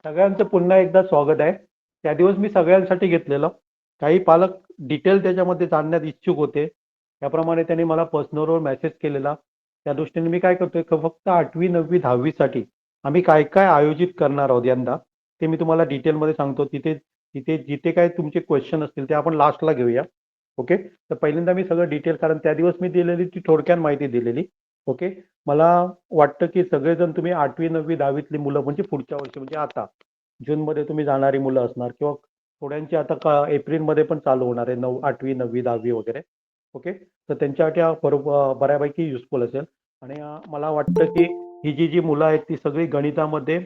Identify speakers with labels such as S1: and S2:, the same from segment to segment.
S1: सगळ्यांचं पुन्हा एकदा स्वागत आहे. त्या दिवस मी सगळ्यांसाठी घेतलेलं. काही पालक डिटेल त्याच्यामध्ये जाणण्यात इच्छुक होते. त्याप्रमाणे त्यांनी मला पर्सनलवर मेसेज केलेला. त्या दृष्टीने मी काय करतोय फक्त 8वी 9वी 10वी साठी आम्ही काय काय आयोजित करणार आहोत यंदा ते मी तुम्हाला डिटेलमध्ये सांगतो. तिथे तिथे जिथे काय तुमचे क्वेश्चन असतील ते आपण लास्टला घेऊया. ओके. तर पहिल्यांदा मी सगळं डिटेल, कारण त्या दिवस मी दिलेली ती थोडक्यात माहिती दिलेली. ओके. मला वाटतं की सगळेजण तुम्ही 8वी 9वी 10वीतली मुलं म्हणजे पुढच्या वर्षी म्हणजे आता जूनमध्ये तुम्ही जाणारी मुलं असणार किंवा थोड्यांची आता एप्रिलमध्ये पण चालू होणार आहे 8वी 9वी 10वी वगैरे. ओके. तर त्यांच्यासाठी हा बऱ्यापैकी युजफुल असेल. आणि मला वाटतं की ही जी मुलं आहेत ती सगळी गणितामध्ये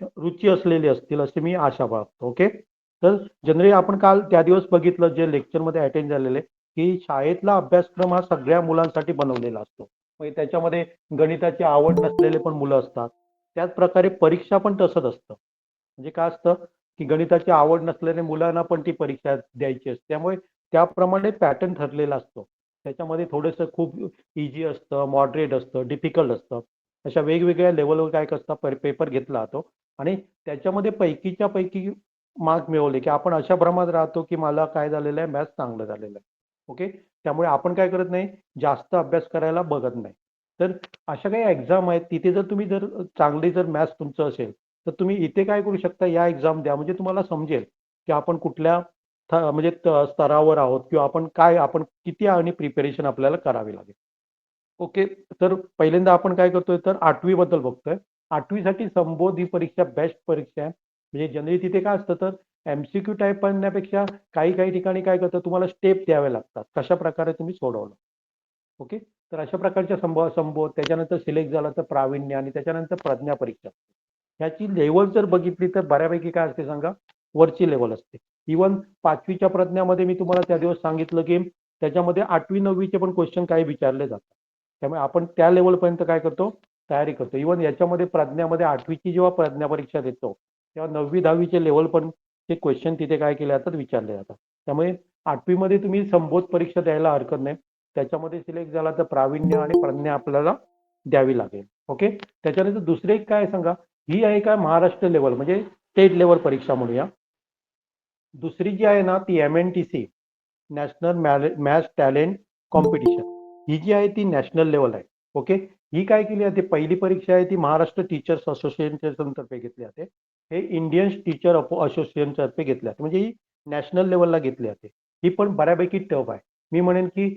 S1: रुची असलेली असतील अशी मी आशा बाळगतो. ओके. तर जनरली आपण काल त्या दिवस बघितलं जे लेक्चरमध्ये अटेंड झालेले की शाळेतला अभ्यासक्रम हा सगळ्या मुलांसाठी बनवलेला असतो. म्हणजे त्याच्यामध्ये गणिताची आवड नसलेले पण मुलं असतात. त्याच प्रकारे परीक्षा पण तसंच असतं. म्हणजे काय असतं की गणिताची आवड नसलेल्या मुलांना पण ती परीक्षा द्यायची असते. त्यामुळे त्याप्रमाणे पॅटर्न ठरलेला असतो. त्याच्यामध्ये थोडंसं खूप इझी असतं, मॉडरेट असतं, डिफिकल्ट असतं. अशा वेगवेगळ्या लेवलवर काय असतं पेपर घेतला जातो आणि त्याच्यामध्ये पैकीच्या पैकी मार्क मिळवले की आपण अशा भ्रमात राहतो की मला काय झालेलं आहे, मॅथ्स चांगलं झालेलं आहे. ओके. त्यामुळे आपण काय करत नाही, जास्त अभ्यास करायला बघत नाही. तर अशा काही एक्झाम आहेत तिथे जर तुम्ही जर चांगली जर मॅथ्स तुमचं असेल तर तुम्ही इथे काय करू शकता, या एक्झाम द्या म्हणजे तुम्हाला समजेल की आपण कुठल्या म्हणजे स्तरावर आहोत किंवा आपण किती आणि प्रिपरेशन आपल्याला करावी लागेल. ओके. तर पहिल्यांदा आपण काय करतोय तर 8वी बद्दल बघतोय. 8वी साठी संबोध ही परीक्षा बेस्ट परीक्षा आहे. म्हणजे जनरली तिथे काय असतं तर एमसीक्यू टाईप बनण्यापेक्षा काही काही ठिकाणी काय करतं तुम्हाला स्टेप द्यावे लागतात. कशा प्रकारे तुम्ही सोडवलं. ओके. तर अशा प्रकारच्या संबोध त्याच्यानंतर सिलेक्ट झाला तर प्रावीण्य आणि त्याच्यानंतर प्रज्ञा परीक्षा. ह्याची लेवल जर बघितली तर बऱ्यापैकी काय असते सांगा, वरची लेवल असते. इवन 5वीच्या प्रज्ञामध्ये मी तुम्हाला त्या दिवस सांगितलं की त्याच्यामध्ये 8वी 9वीचे पण क्वेश्चन काही विचारले जातात. त्यामुळे आपण त्या लेवलपर्यंत काय करतो, तयारी करतो. इवन याच्यामध्ये प्रज्ञामध्ये 8वीची जेव्हा प्रज्ञा परीक्षा देतो तेव्हा 9वी 10वीचे लेवल पण ते क्वेश्चन तिथे काय केले जातात, विचारले जातात. त्यामुळे 8वी मध्ये तुम्ही संबोध परीक्षा द्यायला हरकत नाही. त्याच्यामध्ये सिलेक्ट झाला तर प्रावीण्य आणि प्रज्ञा आपल्याला द्यावी लागेल. ओके. त्याच्यानंतर दुसरे एक काय सांगा, ही आहे का महाराष्ट्र लेवल म्हणजे स्टेट लेवल परीक्षा म्हणूया. दुसरी जी आहे ना ती MNTC national maths talent competition. ही जी आहे ती नॅशनल लेवल आहे. ओके. ही काय केली जाते, पहिली परीक्षा आहे ती महाराष्ट्र टीचर्स असोसिएशन तर्फे घेतली जाते. हे इंडियन टीचर असोसिएशन तर्फे घेतली जाते. म्हणजे ही नॅशनल लेवलला घेतली जाते. ही पण बऱ्यापैकी टफ आहे. मी म्हणेन की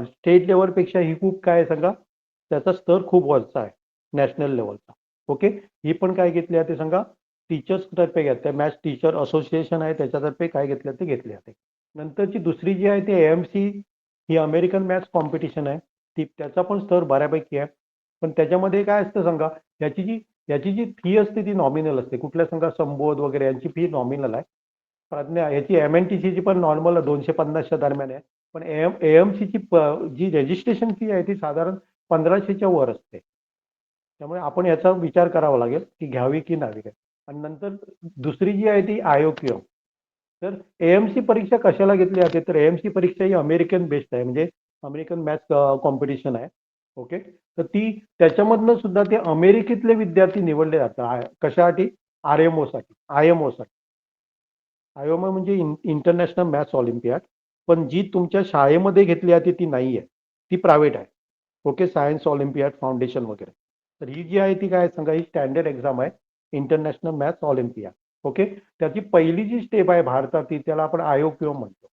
S1: स्टेट लेवलपेक्षा ही खूप काय आहे सांगा, त्याचा स्तर खूप वरचा आहे नॅशनल लेवलचा. ओके. ही पण काय घेतली जाते सांगा, टीचर्स तर्फे घेतले. मॅथ्स टीचर असोसिएशन आहे त्याच्यातर्फे काय घेतले ते घेतले जाते. नंतरची दुसरी जी आहे ती AMC ही अमेरिकन मॅथ्स कॉम्पिटिशन आहे. ती त्याचा पण स्तर बऱ्यापैकी आहे. पण त्याच्यामध्ये काय असतं सांगा, याची जी फी असते ती नॉमिनल असते. कुठल्या सांगा संबोध वगैरे यांची फी नॉमिनल आहे. प्रज्ञा याची MNTCची पण नॉर्मल 250च्या दरम्यान आहे. पण AMCची जी रजिस्ट्रेशन फी आहे ती साधारण 1500च्या वर असते. त्यामुळे आपण याचा विचार करावा लागेल की घ्यावी की नाही घ्यावी. आणि नंतर दुसरी जी आहे ती IOQM. तर AMC परीक्षा कशाला घेतली जाते तर AMC परीक्षा ही अमेरिकन बेस्ड आहे, म्हणजे अमेरिकन मॅथ्स कॉम्पिटिशन आहे. ओके. तर ती त्याच्यामधनं सुद्धा ते अमेरिकेतले विद्यार्थी निवडले जातात. कशासाठी, IMO साठी. आयोमा म्हणजे इंटरनॅशनल मॅथ्स ऑलिम्पियाड. पण जी तुमच्या शाळेमध्ये घेतली जाते ती नाही आहे, ती प्रायव्हेट आहे. ओके. सायन्स ऑलिम्पियाड फाउंडेशन वगैरे. तर ही जी आहे ती काय सांगा, ही स्टँडर्ड एक्झाम आहे, इंटरनॅशनल मॅथ्स ऑलिम्पियाड. ओके. त्याची पहिली जी स्टेप आहे भारतातील त्याला आपण IOQM म्हणतो.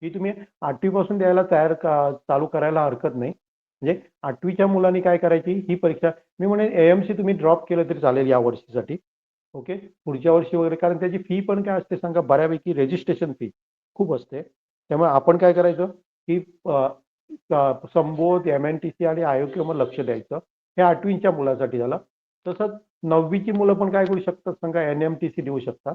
S1: ही तुम्ही 8वी पासून द्यायला चालू करायला हरकत नाही. म्हणजे 8वीच्या मुलांनी काय करायची ही परीक्षा, मी म्हणेन AMC तुम्ही ड्रॉप केलं तरी चालेल या वर्षीसाठी. ओके. पुढच्या वर्षी वगैरे, कारण त्याची फी पण काय असते सांगा, बऱ्यापैकी रजिस्ट्रेशन फी खूप असते. त्यामुळे आपण काय करायचं की संबोध MNTC आणि IOQM लक्ष द्यायचं. हे 8वीच्या मुलासाठी झालं. तसंच 9वीची मुलं पण काय करू शकतात सांगा, NMTC देऊ शकतात.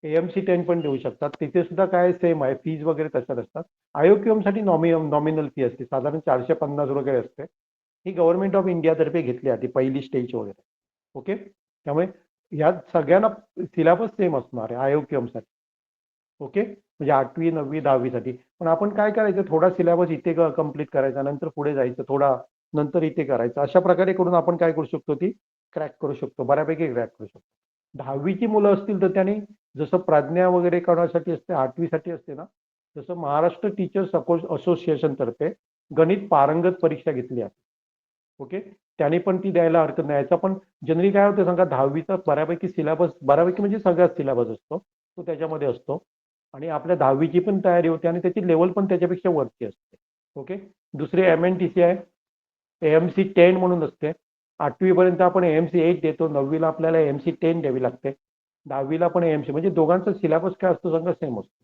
S1: AMC 10 पण देऊ शकतात. तिथे सुद्धा काय सेम आहे, फीज वगैरे तशाच असतात. IOQM साठी नॉमिनल फी असते, साधारण 450 वगैरे असते. ही गव्हर्नमेंट ऑफ इंडियातर्फे घेतली जाते पहिली स्टेज वगैरे. ओके. त्यामुळे या सगळ्यांना सिलेबस सेम असणार आहे IOQM साठी. ओके. म्हणजे 8वी 9वी 10वी साठी. पण आपण काय करायचं, थोडा सिलेबस इथे कम्प्लीट करायचा, नंतर पुढे जायचं, थोडा नंतर इथे करायचं. अशा प्रकारे करून आपण काय करू शकतो, ती क्रॅक करू शकतो, बऱ्यापैकी क्रॅक करू शकतो. 10वीची मुलं असतील तर त्यांनी जसं प्रज्ञा वगैरे करण्यासाठी असते 8वीसाठी असते ना, तसं महाराष्ट्र टीचर्स असोसिएशन तर्फे गणित पारंगत परीक्षा घेतली आहे. ओके, त्यांनी पण ती द्यायला हरकत नाही. याचा पण जनरली काय होतं सांगा, 10वीचा बऱ्यापैकी सिलेबस, बऱ्यापैकी म्हणजे सगळ्याच सिलेबस असतो तो त्याच्यामध्ये असतो. आणि आपल्या 10वीची पण तयारी होते आणि त्याची लेवल पण त्याच्यापेक्षा वरची असते. ओके, दुसरी MNTC आहे, AMC 10 म्हणून असते. 8वी पर्यंत आपण AMC 8 देतो, 9वीला आपल्याला AMC 10 द्यावी लागते, 10वीला पण AMC, म्हणजे दोघांचा सिलेबस काय असतो सांगा, सेम असतो.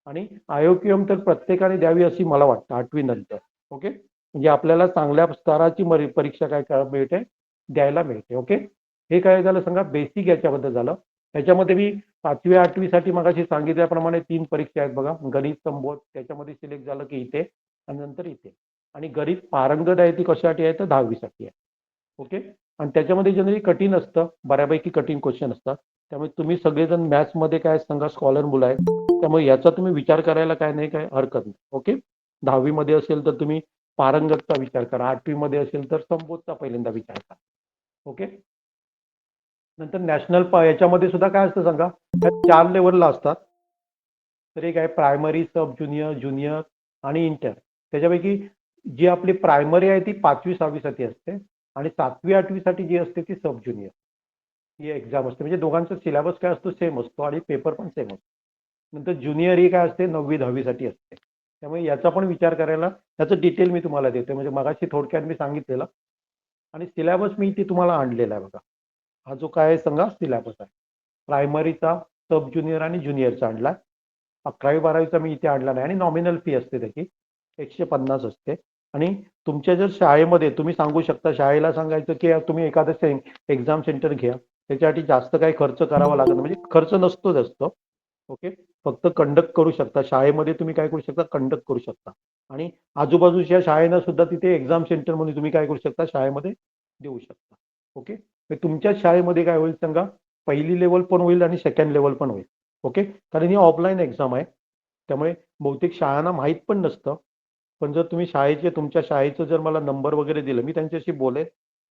S1: आणि IOQM तर प्रत्येकाने द्यावी अशी मला वाटतं 8वी नंतर. ओके, म्हणजे आपल्याला चांगल्या स्तराची परीक्षा काय मिळते, द्यायला मिळते. ओके, हे काय झालं सांगा, बेसिक याच्याबद्दल झालं. त्याच्यामध्ये मी 5वी 8वीसाठी मगाशी सांगितल्याप्रमाणे 3 परीक्षा आहेत बघा, गणित, संबोध, त्याच्यामध्ये सिलेक्ट झालं की इथे आणि नंतर इथे. आणि गणित पारंगत आहे ती कशासाठी आहे तर 10वीसाठी आहे. ओके, आणि त्याच्यामध्ये जनरली कठीण असतं, बऱ्यापैकी कठीण क्वेश्चन असतात. त्यामुळे तुम्ही सगळेजण मॅथ्समध्ये काय सांगा स्कॉलर मुलं आहे, त्यामुळे याचा तुम्ही विचार करायला काय नाही, काय हरकत नाही. ओके, 10वीमध्ये असेल तर तुम्ही पारंगतचा विचार करा, 8वीमध्ये असेल तर संबोधचा पहिल्यांदा विचार करा. ओके, नंतर नॅशनल याच्यामध्ये सुद्धा काय असतं सांगा, ह्या 4 लेवलला असतात. तर एक आहे प्रायमरी, सब ज्युनियर, ज्युनियर आणि इंटर. त्याच्यापैकी जी आपली प्रायमरी आहे ती 5वी 6वीसाठी असते आणि 7वी 8वीसाठी जी असते ती सब ज्युनियर ही एक्झाम असते. म्हणजे दोघांचा सिलेबस काय असतो, सेम असतो आणि पेपर पण सेम असतो. नंतर ज्युनियर ही काय असते, 9वी 10वीसाठी असते. त्यामुळे याचा पण विचार करायला, त्याचं डिटेल मी तुम्हाला देते, म्हणजे मगाशी थोडक्यात मी सांगितलेलं. आणि सिलेबस मी इथे तुम्हाला आणलेला आहे बघा, हा जो काय सांगा सिलेबस आहे, प्रायमरीचा, सब ज्युनियर आणि ज्युनियरचा आणला. 11वी 12वीचा मी इथे आणला नाही आणि नॉमिनल फी असते त्याची 150 असते. आणि तुमच्या जर शाळेमध्ये तुम्ही सांगू शकता, शाळेला सांगायचं की तुम्ही एखादं एक्झाम सेंटर घ्या, त्याच्यासाठी जास्त काही खर्च करावा लागत नाही, म्हणजे खर्च नसतो जास्त. ओके, फक्त कंडक्ट करू शकता शाळेमध्ये, तुम्ही काय करू शकता, कंडक्ट करू शकता. आणि आजूबाजूच्या शाळेनं सुद्धा तिथे एक्झाम सेंटर म्हणून तुम्ही काय करू शकता, शाळेमध्ये देऊ शकता. ओके, तुमच्या शाळेमध्ये काय होईल सांगा, पहिली लेवल पण होईल आणि सेकंड लेवल पण होईल. ओके, कारण ही ऑफलाईन एक्झाम आहे, त्यामुळे बहुतेक शाळांना माहीत पण नसतं. पण जर तुम्ही तुमच्या शाळेचं जर मला नंबर वगैरे दिलं, मी त्यांच्याशी बोलेन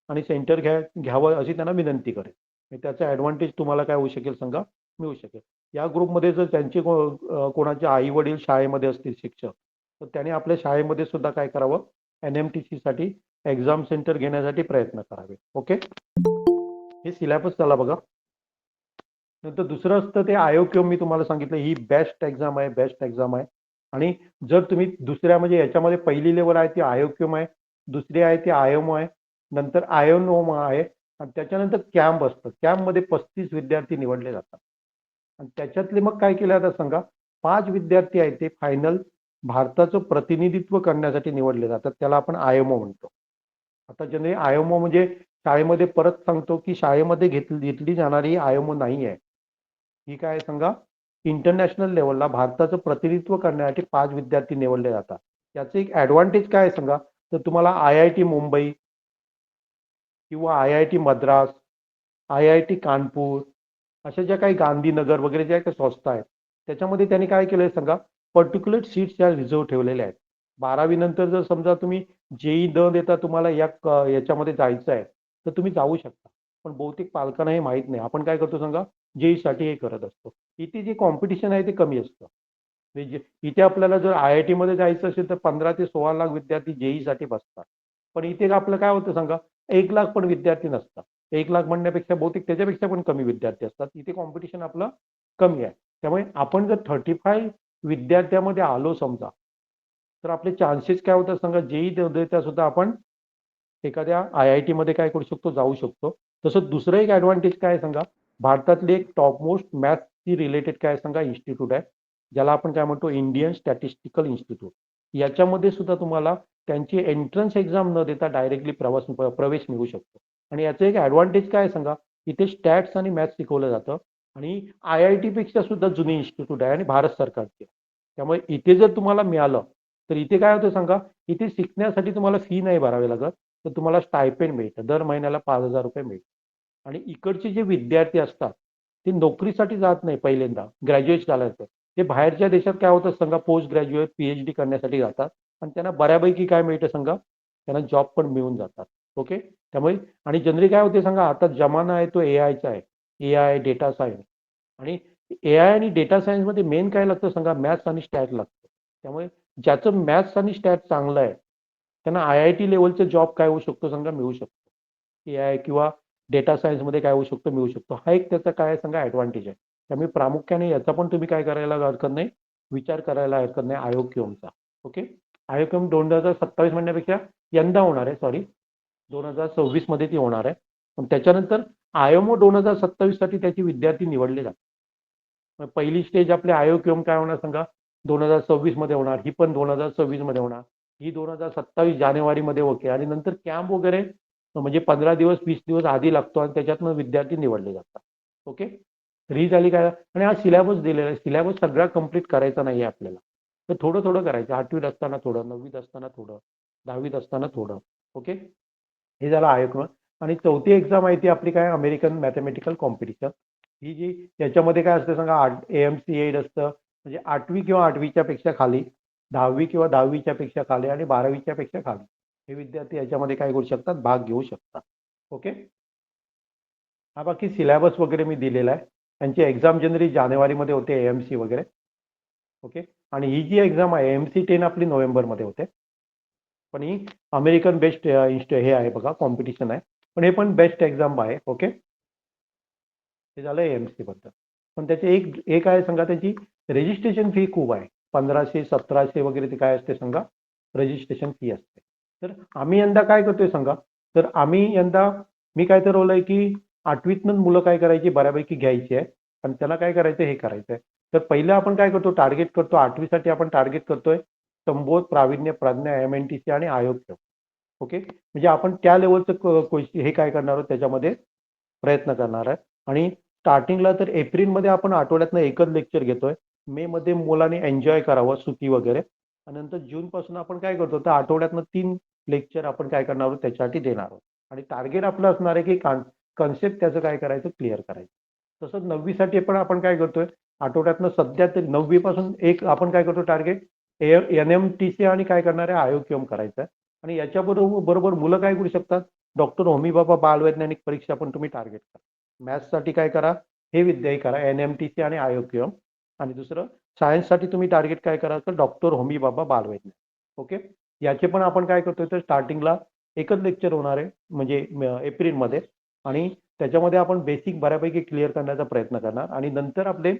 S1: आणि सेंटर घ्यावं अशी त्यांना विनंती करेन. त्याचा ॲडव्हान्टेज तुम्हाला काय होऊ शकेल सांगा, मिळू शकेल. या ग्रुपमध्ये जर त्यांचे कोणाचे आई वडील शाळेमध्ये असतील शिक्षक, तर त्याने आपल्या शाळेमध्ये सुद्धा काय करावं, NMTC साठी एक्झाम सेंटर घेण्यासाठी प्रयत्न करावे. ओके, हे सिलेबस झाला बघा. नंतर दुसरं असतं ते IOQM, मी तुम्हाला सांगितलं ही बेस्ट एक्झाम आहे, बेस्ट एक्झाम आहे. आणि जर तुम्ही दुसऱ्या, म्हणजे याच्यामध्ये पहिली लेवल आहे ती IOQM आहे, दुसरी आहे ती IMO आहे, नंतर IONOM आहे, आणि त्याच्यानंतर कॅम्प असतं. कॅम्पमध्ये 35 विद्यार्थी निवडले जातात. आणि त्याच्यातले मग काय केलं जातं सांगा, 5 विद्यार्थी आहेत ते फायनल भारताचं प्रतिनिधित्व करण्यासाठी निवडले जातात, त्याला आपण IMO म्हणतो. आता जनरली IMO म्हणजे, शाळेमध्ये परत सांगतो की शाळेमध्ये घेतली जाणारी IMO नाही आहे ही, काय सांगा, इंटरनॅशनल लेवलला भारताचं प्रतिनिधित्व करण्यासाठी 5 विद्यार्थी निवडले जातात. याचं एक ॲडव्हान्टेज काय आहे सांगा, तर तुम्हाला IIT मुंबई किंवा IIT मद्रास, IIT कानपूर, अशा ज्या काही गांधीनगर वगैरे ज्या काही संस्था आहेत, त्याच्यामध्ये त्यांनी काय केलंय सांगा, पर्टिक्युलर सीट्स या रिझर्व ठेवलेल्या आहेत. 12वी नंतर जर समजा तुम्ही JEE न देता तुम्हाला याच्यामध्ये जायचं आहे, तर तुम्ही जाऊ शकता. पण बहुतेक पालकांना हे माहीत नाही. आपण काय करतो सांगा, JEE साठी हे करत असतो. इथे जे कॉम्पिटिशन आहे ते कमी असतं. म्हणजे इथे आपल्याला जर IIT मध्ये जायचं असेल तर 15 ते 16 लाख विद्यार्थी JEE साठी बसतात. पण इथे आपलं काय होतं सांगा, 1 लाख पण विद्यार्थी नसतात. 1 लाख म्हणण्यापेक्षा बहुतेक त्याच्यापेक्षा पण कमी विद्यार्थी असतात. इथे कॉम्पिटिशन आपलं कमी आहे. त्यामुळे आपण जर 35 विद्यार्थ्यामध्ये आलो समजा, तर आपले चान्सेस काय होतात सांगा, JEE न देता सुद्धा आपण एखाद्या IIT मध्ये काय करू शकतो, जाऊ शकतो. तसं दुसरं एक ॲडव्हान्टेज काय आहे सांगा, भारतातली एक टॉप मोस्ट मॅथ्सची रिलेटेड काय सांगा इन्स्टिट्यूट आहे, ज्याला आपण काय म्हणतो, इंडियन स्टॅटिस्टिकल इन्स्टिट्यूट. याच्यामध्ये सुद्धा तुम्हाला त्यांची एंट्रन्स एक्झाम न देता डायरेक्टली प्रवेश मिळू शकतो. आणि याचं एक ॲडव्हान्टेज काय आहे सांगा, इथे स्टॅट्स आणि मॅथ्स शिकवलं जातं. आणि IIT पेक्षा सुद्धा जुनी इन्स्टिट्यूट आहे आणि भारत सरकारची. त्यामुळे इथे जर तुम्हाला मिळालं, तर इथे काय होतं सांगा, इथे शिकण्यासाठी तुम्हाला फी नाही भरावी लागत, तर तुम्हाला स्टायपेंड मिळतं, दर महिन्याला ₹5,000 मिळतं. आणि इकडचे जे विद्यार्थी असतात, ते नोकरीसाठी जात नाही पहिल्यांदा, ग्रॅज्युएट झाल्यानंतर. ते बाहेरच्या देशात काय होतं सांगा, पोस्ट ग्रॅज्युएट PhD करण्यासाठी जातात आणि त्यांना बऱ्यापैकी काय मिळतं सांगा, त्यांना जॉब पण मिळून जातात. ओके, त्यामुळे आणि जनरली काय होते सांगा, आता जमाना आहे तो AIचा आहे. AI, data science. आणि AI आणि डेटा सायन्समध्ये मेन काय लागतं सांगा, मॅथ्स आणि स्टॅट लागतं. त्यामुळे ज्याचं मॅथ्स आणि स्टॅट चांगलं आहे त्यांना IIT लेवलचा जॉब काय होऊ शकतो सांगा, मिळू शकतो. AI किंवा डेटा सायन्समध्ये काय होऊ शकतो, मिळू शकतो. हा एक त्याचा काय आहे सांगा ॲडव्हान्टेज आहे. त्यामुळे प्रामुख्याने याचा पण तुम्ही काय करायला हरकत नाही, विचार करायला हरकत नाही आयोक्यमचा. ओके. आयोक्यम 2027 म्हणण्यापेक्षा यंदा होणार आहे, सॉरी 2026 मध्ये ती होणार आहे. पण त्याच्यानंतर IMO 2027 साठी त्याची विद्यार्थी निवडले जातात. मग पहिली स्टेज आपले आयोक्यम काय होणार सांगा, 2026 मध्ये होणार. ही पण 2026 मध्ये होणार. ही 2027 जानेवारीमध्ये ओके. आणि नंतर कॅम्प वगैरे म्हणजे 15 दिवस 20 दिवस आधी लागतो आणि त्याच्यातनं विद्यार्थी निवडले जातात. ओके. तर ही झाली काय. आणि हा सिलेबस दिलेला आहे. सिलेबस सगळा कंप्लीट करायचा नाही आहे आपल्याला, तर थोडं थोडं करायचं. 8वीत असताना थोडं, 9वीत असताना थोडं, 10वीत असताना थोडं. ओके. हे झालं आयोग. आणि चौथी एक्झाम आहे ती आपली काय, अमेरिकन मॅथमॅटिकल कॉम्पिटिशन. ही जी याच्यामध्ये काय असतं सांगा, AMC8 असतं. म्हणजे 8वी किंवा 8वीच्या पेक्षा खाली, 10वी किंवा 10वीच्या पेक्षा खाली आणि 12वीच्या पेक्षा खाली हे विद्यार्थी याच्यामध्ये काय करू शकतात, भाग घेऊ शकतात. ओके. हा बाकी सिलेबस वगैरे मी दिलेला आहे. त्यांची एक्झाम जनरली जानेवारीमध्ये होते AMC वगैरे. ओके. आणि ही जी एक्झाम आहे AMC10 आपली नोव्हेंबरमध्ये होते. पण ही अमेरिकन बेस्ट हे आहे बघा, कॉम्पिटिशन आहे. पण हे पण बेस्ट एक्झाम आहे. ओके. हे झालं AMC बद्दल. पण त्याचे एक एक आहे सांगा, त्याची रजिस्ट्रेशन फी खूप आहे. 1500 1700 वगैरे ते काय असते सांगा, रजिस्ट्रेशन फी असते. तर आम्ही यंदा काय करतोय सांगा, तर आम्ही यंदा मी काय ठरवलंय की 8वीतनं मुलं काय करायची बऱ्यापैकी घ्यायची आहे. आणि त्याला काय करायचं हे करायचं आहे. तर पहिलं आपण काय करतो, टार्गेट करतो 8वीसाठी आपण टार्गेट करतोय संबोध, प्रावीण्य, प्रज्ञा, MNTC आणि आयोग्य. ओके. म्हणजे आपण त्या लेवलचं हे काय करणार आहोत त्याच्यामध्ये प्रयत्न करणार आहे. आणि स्टार्टिंगला तर एप्रिलमध्ये आपण आठवड्यातनं एकच लेक्चर घेतोय. मे मध्ये मुलांनी एन्जॉय करावं सुट्टी वगैरे. आणि नंतर जून पासून आपण काय करतो, तर आठवड्यातनं 3 लेक्चर आपण काय करणार आहोत त्याच्यासाठी देणार आहोत. आणि टार्गेट आपलं असणार आहे की कन्सेप्ट त्याचं काय करायचं, क्लिअर करायचं. तसंच 9वीसाठी पण आपण काय करतोय, आठवड्यातनं सध्या ते 9वी पासून एक आपण काय करतो टार्गेट, NMTC आणि काय करणार आहे, आयोक्यम करायचं आहे. आणि याच्याबरोबर बरोबर मुलं काय करू शकतात, डॉक्टर होमी बाबा बालवैज्ञानिक परीक्षा पण तुम्ही टार्गेट करा. मॅथ्ससाठी काय करा, हे विद्याही करा NMTC आणि आयोग्यम. आणि दुसरं सायन्ससाठी तुम्ही टार्गेट काय करा, तर डॉक्टर होमी बाबा बालवैज्ञानिक. ओके. याचे पण आपण काय करतोय, तर स्टार्टिंगला एकच लेक्चर होणार आहे म्हणजे एप्रिलमध्ये. आणि त्याच्यामध्ये आपण बेसिक बऱ्यापैकी क्लिअर करण्याचा प्रयत्न करणार. आणि नंतर आपले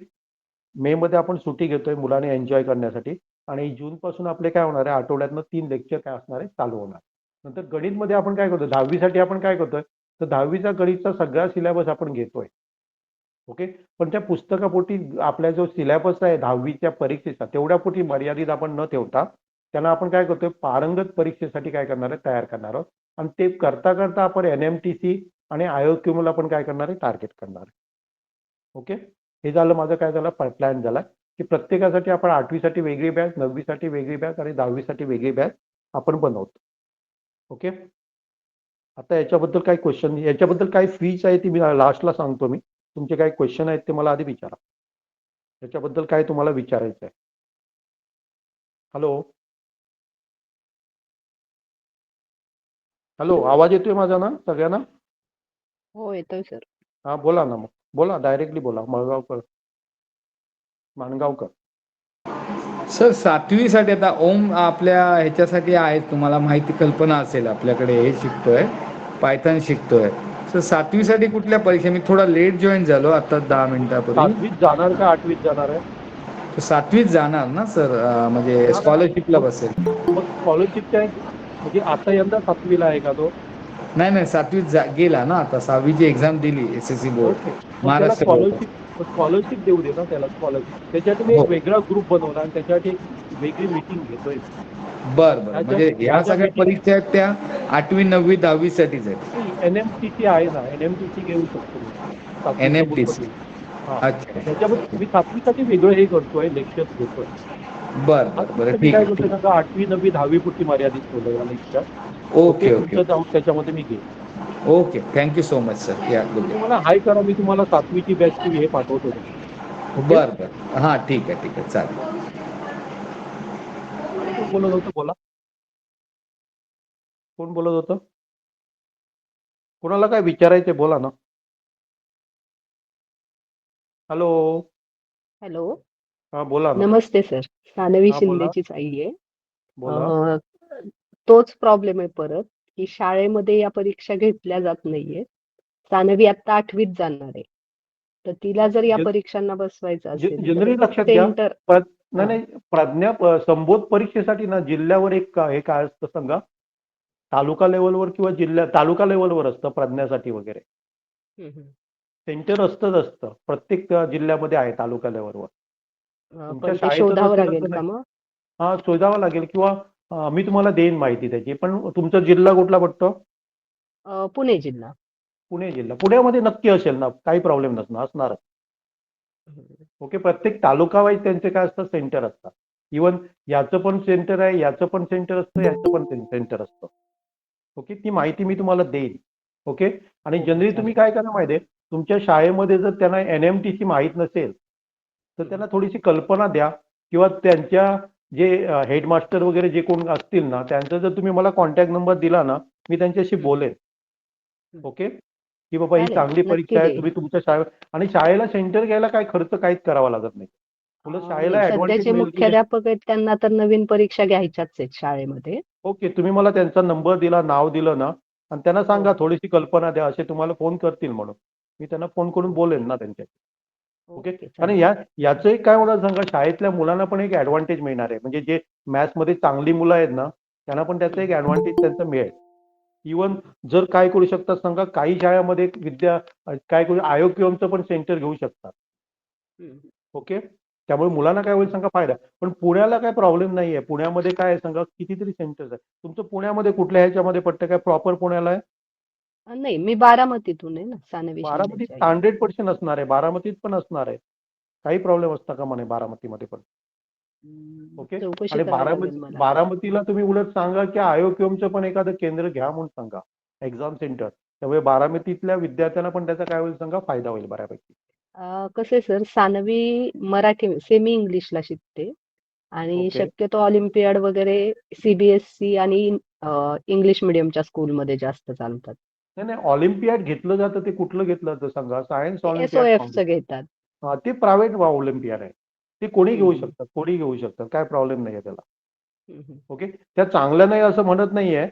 S1: मे मध्ये आपण सुट्टी घेतोय मुलांनी एन्जॉय करण्यासाठी. आणि जून पासून आपले काय होणार आहे, आठवड्यातनं 3 लेक्चर काय असणार आहे, चालू होणार. नंतर गणितमध्ये आपण काय करतो, 10वीसाठी आपण काय करतोय, तर 10वीचा गणितचा सगळा सिलेबस आपण घेतोय. ओके. पण त्या पुस्तकापोटी आपला जो सिलेबस आहे 10वीच्या परीक्षेचा, तेवढ्यापोटी मर्यादित आपण न ठेवता त्यांना आपण काय करतोय, पारंगत परीक्षेसाठी काय करणार आहे, तयार करणार आहोत. आणि ते करता करता आपण NMTC आणि आयोक्यमला पण काय करणार आहे, टार्गेट करणार आहे. ओके. हे झालं माझं काय झालं, प्लॅन झाला की प्रत्येकासाठी आपण 8वीसाठी वेगळी बॅच, 9वीसाठी वेगळी बॅच आणि 10वीसाठी वेगळी बॅच आपण बनवतो. ओके. आता याच्याबद्दल काय क्वेश्चन, याच्याबद्दल काय फीज आहे ती मी लास्टला सांगतो. मी तुमचे काय क्वेश्चन आहेत ते मला आधी विचारा. याच्याबद्दल काय तुम्हाला विचारायचं आहे. हॅलो. हॅलो, आवाज येतोय माझा ना सगळ्यांना?
S2: हो, येतोय सर.
S1: हा बोला ना, मग बोला, डायरेक्टली बोला. माणगावकर.
S3: सर 7वीसाठी आता ओम आपल्या ह्याच्यासाठी आहे, तुम्हाला माहिती कल्पना असेल, आपल्याकडे हे शिकतोय, पायथन शिकतोय. सर 7वीसाठी कुठल्या परीक्षा, मी थोडा लेट जॉईन झालो आता 10 मिनिटापूर्वी.
S1: 7वीत जाणार का 8वीत जाणार आहे?
S3: तर 7वीत जाणार ना सर, म्हणजे
S1: हा,
S3: स्कॉलरशिपला
S1: मग
S3: बसेल.
S1: मग स्कॉलरशिपच्या म्हणजे आता यंदा 7वीला आहे का तो?
S3: नाही नाही, 7वीत गेला ना आता, 6वीची एक्झाम दिली SSC
S1: ओके.
S3: बोर्ड
S1: मग त्याला
S3: महाराष्ट्र बोर्ड.
S1: स्कॉलरशिप देऊ दे ना त्याला, स्कॉलरशिप. त्याच्यासाठी मी
S3: हो,
S1: एक वेगळा ग्रुप बनवला आणि त्याच्यासाठी एक वेगळी मीटिंग घेतोय.
S3: बरं बरं,
S1: ह्या ज्या
S3: म्हणजे
S1: ह्या
S3: ह्या
S1: ज्या
S3: सगळ्या
S1: मीटिंग,
S3: परीक्षा आहेत त्या 8वी 9वी 10वी साठीच आहेत.
S1: नाही NMTC आहे ना, NMTC घेऊ शकतो मी. 7वीचं पुस्तक
S3: NMTC.
S1: घेऊ. हा.
S3: अच्छा.
S1: त्याच्यामध्ये मी 7वीसाठी वेगळं हे करतोय, लेक्चर्स घेतोय.
S3: बरं
S1: हा
S3: बरं बरं,
S1: फक्त मी
S3: ठीक
S1: काय
S3: आहे
S1: करतोय
S3: ठीक
S1: सांगा, 8वी 9वी 10वी पुरती मर्यादित ठेवलंय या लेक्चर.
S3: आहे.
S1: ओके.
S3: ओके ओके
S1: तुमचं डाऊट त्याच्यामध्ये मी घेईन.
S3: Okay, thank you so much sir. या
S1: तुम्ही
S3: गुड.
S1: मला हाय करा, मी तुम्हाला 7वीची बॅचची हे पाठवतो. ओके.
S3: बरं बरं, हां ठीक आहे चालेल.
S1: आणि कोण बोलत होतं, बोला. कोण बोलत होतं? कोणाला काय विचारायचंय बोला ना. हॅलो.
S2: हॅलो.
S1: हा बोला ना.
S2: नमस्ते सर. सानवी
S1: हा बोला.
S2: शिंदेचीच आई आहे.
S1: बोला.
S2: तोच प्रॉब्लेम आहे परत, की शाळेमध्ये या परीक्षा घेतल्या जात नाहीये. सानवी आता 8वीत जाणार आहे. तर तिला जर या परीक्षांना बसवायचं असेल तर
S1: जनरली लक्षात घ्या.
S2: सेंटर.
S1: नाही
S2: हा.
S1: नाही, प्रज्ञा संबोध परीक्षेसाठी ना जिल्ह्यावर एक हे काय असतं सांगा. तालुका लेवलवर किंवा तालुका लेवलवर असतं प्रज्ञासाठी वगैरे.
S2: हम्म.
S1: सेंटर असतं प्रत्येक जिल्ह्यामध्ये आहे तालुका लेवलवर. तुमच्या
S2: पण ते
S1: शाळेतच
S2: शोधावं
S1: असेल
S2: लागेल
S1: असं
S2: का
S1: नाही.
S2: मग?
S1: हा शोधावं लागेल किंवा मी तुम्हाला देईन माहिती त्याची. पण तुमचा जिल्हा कुठला पडतो?
S2: पुणे जिल्हा.
S1: पुणे जिल्हा. पुण्यामध्ये नक्की असेल ना, काही प्रॉब्लेम असणार.
S2: हम्म.
S1: ओके. प्रत्येक तालुका वाईज त्यांचे काय असतं सेंटर असतात. इवन याचं पण सेंटर आहे, याचं पण सेंटर असतं, याचं पण सेंटर असतं. ओके. ती माहिती मी तुम्हाला देईन. ओके. आणि
S2: हो हो
S1: जनरली तुम्ही
S2: चालेल.
S1: काय करा माहिती आहे, तुमच्या शाळेमध्ये जर त्यांना NMTची माहीत नसेल तर त्यांना थोडीशी कल्पना द्या किंवा त्यांच्या जे हेडमास्टर वगैरे जे कोण असतील ना, त्यांचा जर तुम्ही मला कॉन्टॅक्ट नंबर दिला ना, मी त्यांच्याशी
S2: हम्म.
S1: बोलेन.
S2: हम्म.
S1: ओके. की बाबा ही
S2: चालेल,
S1: चांगली
S2: नक्की
S1: परीक्षा आहे,
S2: देईल.
S1: तुम्ही तुमच्या आणि शाळेला सेंटर घ्यायला काय खर्च काहीच करावा लागत नाही. उलट
S2: नाही,
S1: शाळेला ऍडव्हान्टेज
S2: सध्याचे
S1: मिळेल की
S2: मुख्याध्यापक आहेत त्यांना तर नवीन परीक्षा घ्यायच्याच आहेत शाळेमध्ये.
S1: ओके. तुम्ही मला त्यांचा नंबर दिला, नाव दिलं ना, आणि त्यांना
S2: हो
S1: सांगा
S2: हो.
S1: थोडीशी कल्पना द्या, असे तुम्हाला फोन करतील म्हणून. मी त्यांना फोन करून
S2: ओके.
S1: बोलेन ना त्यांच्याशी. ओके.
S2: ओके
S1: कारण
S2: चालेल.
S1: याचं एक काय होणार सांगा, शाळेतल्या मुलांना पण एक ऍडव्हान्टेज मिळणार आहे. म्हणजे जे मॅथ्समध्ये चांगली मुलं आहेत ना, त्यांना पण त्याचा एक
S2: हम्म.
S1: ऍडव्हान्टेज त्यांचा मिळेल. इवन जर काय करू शकतात सांगा, काही शाळेमध्ये काय करू आयोगचं पण सेंटर घेऊ शकतात.
S2: हम्म.
S1: ओके. त्यामुळे मुलांना काय होईल सांगा फायदा. पण पुण्याला काय प्रॉब्लेम नाहीये. पुण्यामध्ये काय आहे सांगा, कितीतरी सेंटर्स आहेत. तुमचं पुण्यामध्ये कुठल्या ह्याच्यामध्ये पडतं, काय प्रॉपर पुण्याला आहे?
S2: नाही, मी बारामतीतून आहे ना, सानवी
S1: बारामतीत
S2: शिंदेची आई.
S1: 100% असणार आहे. बारामतीत पण असणार आहे. काही प्रॉब्लेम असता का म्हणे बारामतीमध्ये पण. ओके.
S2: चौकशी
S1: आणि
S2: करावी लागेल मला.
S1: बारामतीला तुम्ही उलट सांगा की आयोगचं पण एखादं केंद्र घ्या म्हणून सांगा. Exam centre. त्यामुळे बारामतीतल्या विद्यार्थ्यांना पण त्याचा काय होईल सांगा, फायदा होईल बऱ्यापैकी.
S2: कसं आहे सर, सानवी मराठी सेमी इंग्लिशला शिकते आणि
S1: ओके.
S2: शक्यतो ऑलिम्पियाड वगैरे CBSE आणि इंग्लिश मिडियमच्या स्कूलमध्ये जास्त चालतात.
S1: नाही नाही, ऑलिम्पियाड घेतलं जातं ते कुठलं घेतलं जातं सांगा? सायन्स
S2: ते
S1: ऑलिम्पियाड
S2: SOFचं
S1: फाउंडेशन.
S2: घेतात.
S1: हा, ते प्रायव्हेट ऑलिम्पियाड आहे. ते कोणी घेऊ
S2: हम्म.
S1: शकतात, कोणी घेऊ शकतात. काय प्रॉब्लेम नाही आहे त्याला.
S2: हम्म.
S1: ओके. त्या चांगल्या नाही असं म्हणत नाहीये,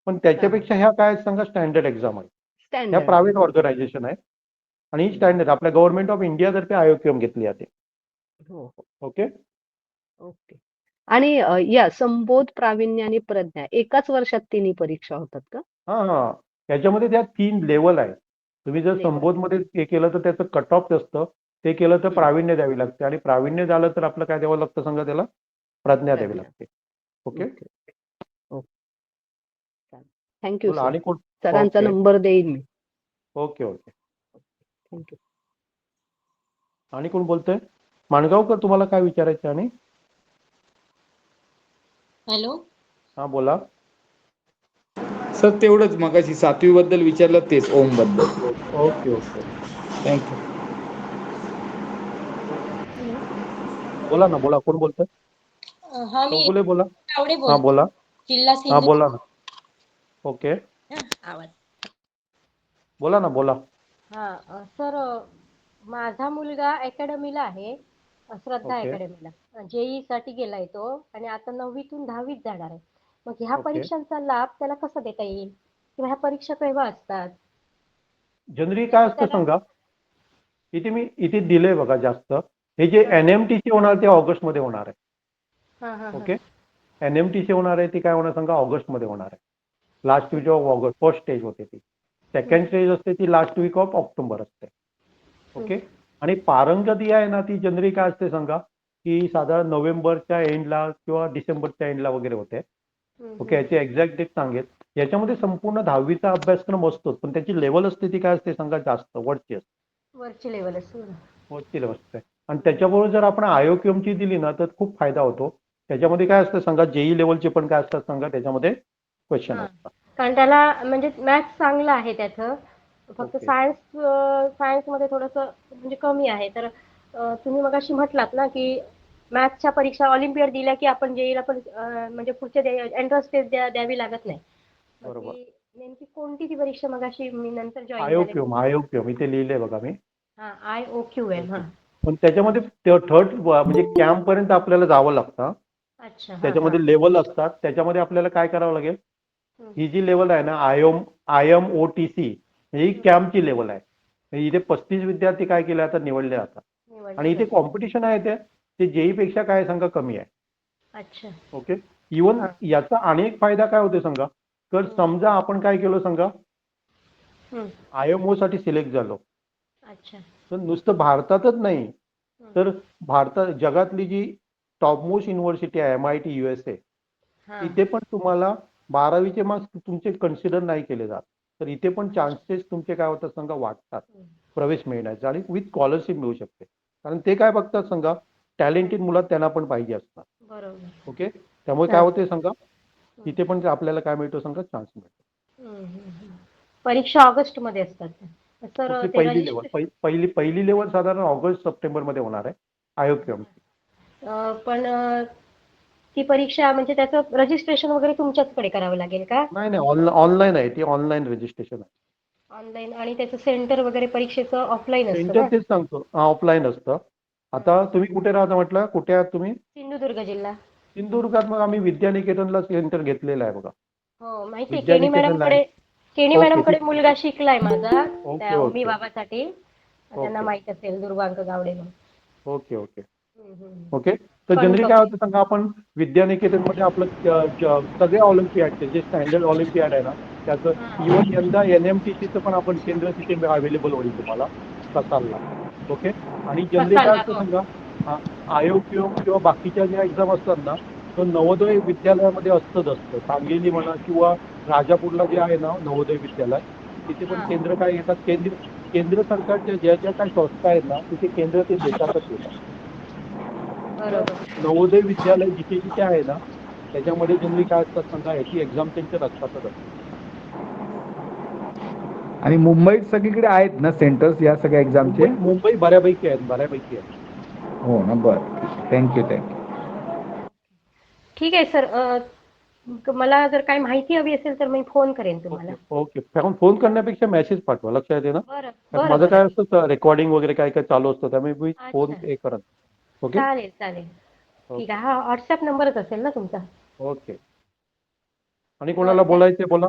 S1: पण
S2: हा हा.
S1: त्याच्यापेक्षा ह्या काय आहेत सांगा स्टँडर्ड एक्झाम आहे. ह्या
S2: स्टँडर्ड
S1: प्रायव्हेट
S2: आहेत.
S1: ऑर्गनायझेशन आहे आणि ही
S2: हम्म.
S1: स्टँडर्ड आपल्या गव्हर्नमेंट ऑफ इंडियातर्फे आयोग घेतली जाते.
S2: हो हो.
S1: ओके.
S2: ओके. आणि या संबोध, प्रावीण्य आणि प्रज्ञा एकाच वर्षात तिन्ही परीक्षा होतात का?
S1: हा हा. त्याच्यामध्ये त्या 3 लेवल आहेत. तुम्ही जर
S2: लेवल.
S1: संबोधमध्ये हे केलं तर त्याचं कट ऑफ असतं. ते केलं तर प्रावीण्य द्यावी लागते आणि प्रावीण्य झालं तर आपलं काय द्यावं लागतं सांगा त्याला? प्रज्ञा द्यावी
S2: प्रज्ञा.
S1: लागते. ओके.
S2: ओके. ओके. चालेल. थँक्यू
S1: बोला
S2: सर.
S1: आणि कोण?
S2: सरांचा
S1: ओके.
S2: नंबर देईन मी.
S1: ओके. ओके.
S2: थँक्यू.
S1: आणि कोण बोलतंय? माणगावकर, तुम्हाला काय विचारायचं आणि?
S4: हॅलो.
S1: हा बोला.
S3: सर तेवढंच मगाशी 7वी बद्दल विचारलं, तेच ओम बद्दल.
S1: Okay okay okay.
S3: Thank you.
S4: Hello.
S1: बोला ना, बोला. कोण बोलतंय?
S4: हा, मी
S1: चौगुले बोला.
S4: तावडे
S1: हा
S4: बोलते,
S1: बोला.
S4: जिल्हा
S1: हा
S4: सिंधू.
S1: बोला ना. ओके.
S4: आवाज.
S1: बोला ना, बोला.
S4: हा सर, माझा मुलगा अकॅडमीला आहे, श्रद्धा
S1: ओके.
S4: अकॅडमीला. JEE साठी गेलाय तो आणि आता 9वीतून 10वीत जाणार आहे. मग ह्या
S1: ओके.
S4: परीक्षांचा लाभ त्याला कसा देता येईल किंवा ह्या परीक्षा केव्हा असतात?
S1: जनरली काय
S4: म्हणजे
S1: असतं
S4: त्याला.
S1: सांगा, इथे दिलंय बघा जास्त. हे जे
S4: हा
S1: NMTC होणार ते ऑगस्टमध्ये होणार आहे.
S4: हा हा हा.
S1: ओके. NMTC होणार आहे ती काय होणार सांगा, ऑगस्टमध्ये होणार आहे. Last week of August first stage होते ती. सेकंड स्टेज असते ती लास्ट वीक ऑफ ऑक्टोबर असते. ओके. आणि पारंगती आहे ना, ती जनरली काय असते सांगा, की साधारण नोव्हेंबरच्या एंडला किंवा डिसेंबरच्या एंडला वगैरे होते. ओके. याची एक्झॅक्ट डेट सांगेल. याच्यामध्ये संपूर्ण 10वीचा अभ्यासक्रम असतो, पण त्याची लेवल असते ती काय असते सांगा, जास्त वरची असते.
S4: वरची लेवल असते.
S1: वरची लेवल असते. आणि त्याच्याबरोबर जर आपण आयोक्यमची दिली ना तर खूप फायदा होतो. त्याच्यामध्ये काय असतं सांगा, JEE लेवलचे पण काय असतात सांगा, त्याच्यामध्ये क्वेश्चन
S4: हा,
S1: असतात.
S4: कारण त्याला म्हणजे मॅथ्स चांगलं आहे त्याचं, फक्त
S1: ओके.
S4: सायन्समध्ये थोडंसं म्हणजे कमी आहे. तर तुम्ही मगाशी म्हटलात ना की मॅथ्सच्या परीक्षा ऑलिम्पियड दिल्या की आपण JEEला पण म्हणजे पुढच्या एंट्रन्स टेस्ट द्यावी लागत नाही. मग
S1: बरोबर.
S4: ती नेमकी कोणती ती परीक्षा? मगाशी मी नंतर जॉईन झाले.
S1: आयोक्यम इथे लिहिलंय बघा मी.
S4: हा, IOQM.
S1: ओके.
S4: हा.
S1: पण त्याच्यामध्ये थर्ड म्हणजे कॅम्प पर्यंत आपल्याला जावं लागतं.
S4: अच्छा. हा,
S1: त्याच्यामध्ये लेवल असतात. त्याच्यामध्ये आपल्याला काय करावं लागेल,
S4: हम्म.
S1: ही जी लेवल आहे ना IMOTC ही कॅम्पची लेवल आहे. म्हणजे इथे 35 विद्यार्थी काय केले आता निवडले जातात.
S4: निवडले
S1: आणि इथे
S4: जातात.
S1: कॉम्पिटिशन आहे ते JEE पेक्षा काय सांगा कमी आहे.
S4: अच्छा.
S1: ओके. इवन
S4: हा.
S1: याचा अनेक फायदा काय होते सांगा, तर समजा आपण काय केलं सांगा,
S4: हम्म.
S1: IMO साठी सिलेक्ट झालो,
S4: अच्छा.
S1: तर नुसतं भारतातच नाही,
S4: हम्म.
S1: तर जगातली जी टॉपमोस्ट युनिव्हर्सिटी आहे MIT USA,
S4: हा.
S1: इथे पण तुम्हाला 12वीचे मार्क्स तुमचे कन्सिडर नाही केले जात. तर इथे पण चान्सेस तुमचे काय होतात सांगा वाटतात
S4: हम्म.
S1: प्रवेश मिळण्याचे, आणि विथ स्कॉलरशिप मिळू शकते. कारण ते काय बघतात सांगा, टॅलेंटेड मुलं त्यांना पण पाहिजे असतात.
S4: बरोबर.
S1: ओके. त्यामुळे काय
S4: हा.
S1: होते सांगा, तिथे पण आपल्याला काय मिळतो सांगा, चान्स मिळतो.
S4: परीक्षा ऑगस्ट मध्ये असतात. सर
S1: कुठली
S4: ते
S1: पहिली लेवल,
S4: रजिस्ट्रेशन
S1: पहिली लेवल साधारण ऑगस्ट सप्टेंबर मध्ये होणार आहे IOQM.
S4: पण ती परीक्षा म्हणजे त्याचं रजिस्ट्रेशन वगैरे तुमच्याचकडे करावं लागेल का?
S1: नाही नाही, ऑनलाईन आहे, ती ऑनलाईन रजिस्ट्रेशन आहे.
S4: ऑनलाईन, आणि त्याचं सेंटर वगैरे परीक्षेचं ऑफलाईन असतं
S1: सेंटर
S4: ना?
S1: तेच सांगतो, ऑफलाईन असतं. आता तुम्ही कुठे राहता म्हटलं, कुठे आहात तुम्ही?
S4: सिंधुदुर्ग जिल्हा.
S1: सिंधुदुर्गात. मग आम्ही विद्यानिकेतनला सेंटर घेतलेलं आहे बघा.
S4: हो माहिती आहे.
S1: विद्यानिकेतनला आहे.
S4: केणी
S1: ओके.
S4: मॅडमकडे मुलगा शिकलाय माझा
S1: ओके
S4: त्या ओमी
S1: ओके
S4: बाबासाठी. त्यांना
S1: ओके
S4: माहित असेल, दुर्वांक गावडे म्हणून.
S1: ओके ओके
S4: हम्म.
S1: ओके. तर जनरली काय
S4: कणकवली.
S1: होतं सांगा, आपण विद्यानिकेतनमध्ये आपलं सगळे ऑलिम्पियाडचे जे स्टँडर्ड ऑलिम्पियाड आहे ना, त्याचं
S4: हा.
S1: इव्हन यंदा NMTCचं पण आपण केंद्र तिथे अवेलेबल होईल तुम्हाला कसालला. ओके. आणि जनरली काय
S4: कसालला,
S1: असतं
S4: हो.
S1: सांगा, IOQM किंवा बाकीच्या ज्या एक्झाम असतात ना, तर नवोदय विद्यालयामध्ये असतं. सांगली म्हणा किंवा राजापूरला जे आहे ना नवोदय विद्यालय, तिथे पण
S4: हा.
S1: केंद्र काय घेतात, केंद्र सरकारच्या ज्या ज्या काही संस्था आहेत ना, तिथे केंद्र ते देतातच देतात. तर
S4: बरोबर.
S1: नवोदय विद्यालय जिथे जिथे आहे ना, त्याच्यामध्ये जनरली काय असतात सांगा, याची एक्झाम त्यांच्या असतातच असतात.
S3: आणि मुंबईत सगळीकडे आहेत ना सेंटर्स या सगळ्या एक्झामचे?
S1: मुंबई बऱ्यापैकी आहेत.
S3: हो ना, बरं. थँक्यू.
S4: ठीक आहे सर. मला जर काही माहिती हवी असेल तर मी फोन करेन तुम्हाला.
S1: Okay okay. फोन करण्यापेक्षा मेसेज पाठवा, लक्षात येते ना.
S4: बरं
S1: कारण
S4: बरं
S1: माझं
S4: बरं.
S1: काय असतं, रेकॉर्डिंग वगैरे काय काय चालू असतं, त्यामुळे मी फोन
S4: अच्छा.
S1: हे करत. ओके
S4: चालेल चालेल. ठीक
S1: ओके
S4: आहे. हा व्हॉट्सअप नंबरच असेल ना तुमचा?
S1: ओके. आणि कोणाला
S4: बरं.
S1: बोलायचं बोला.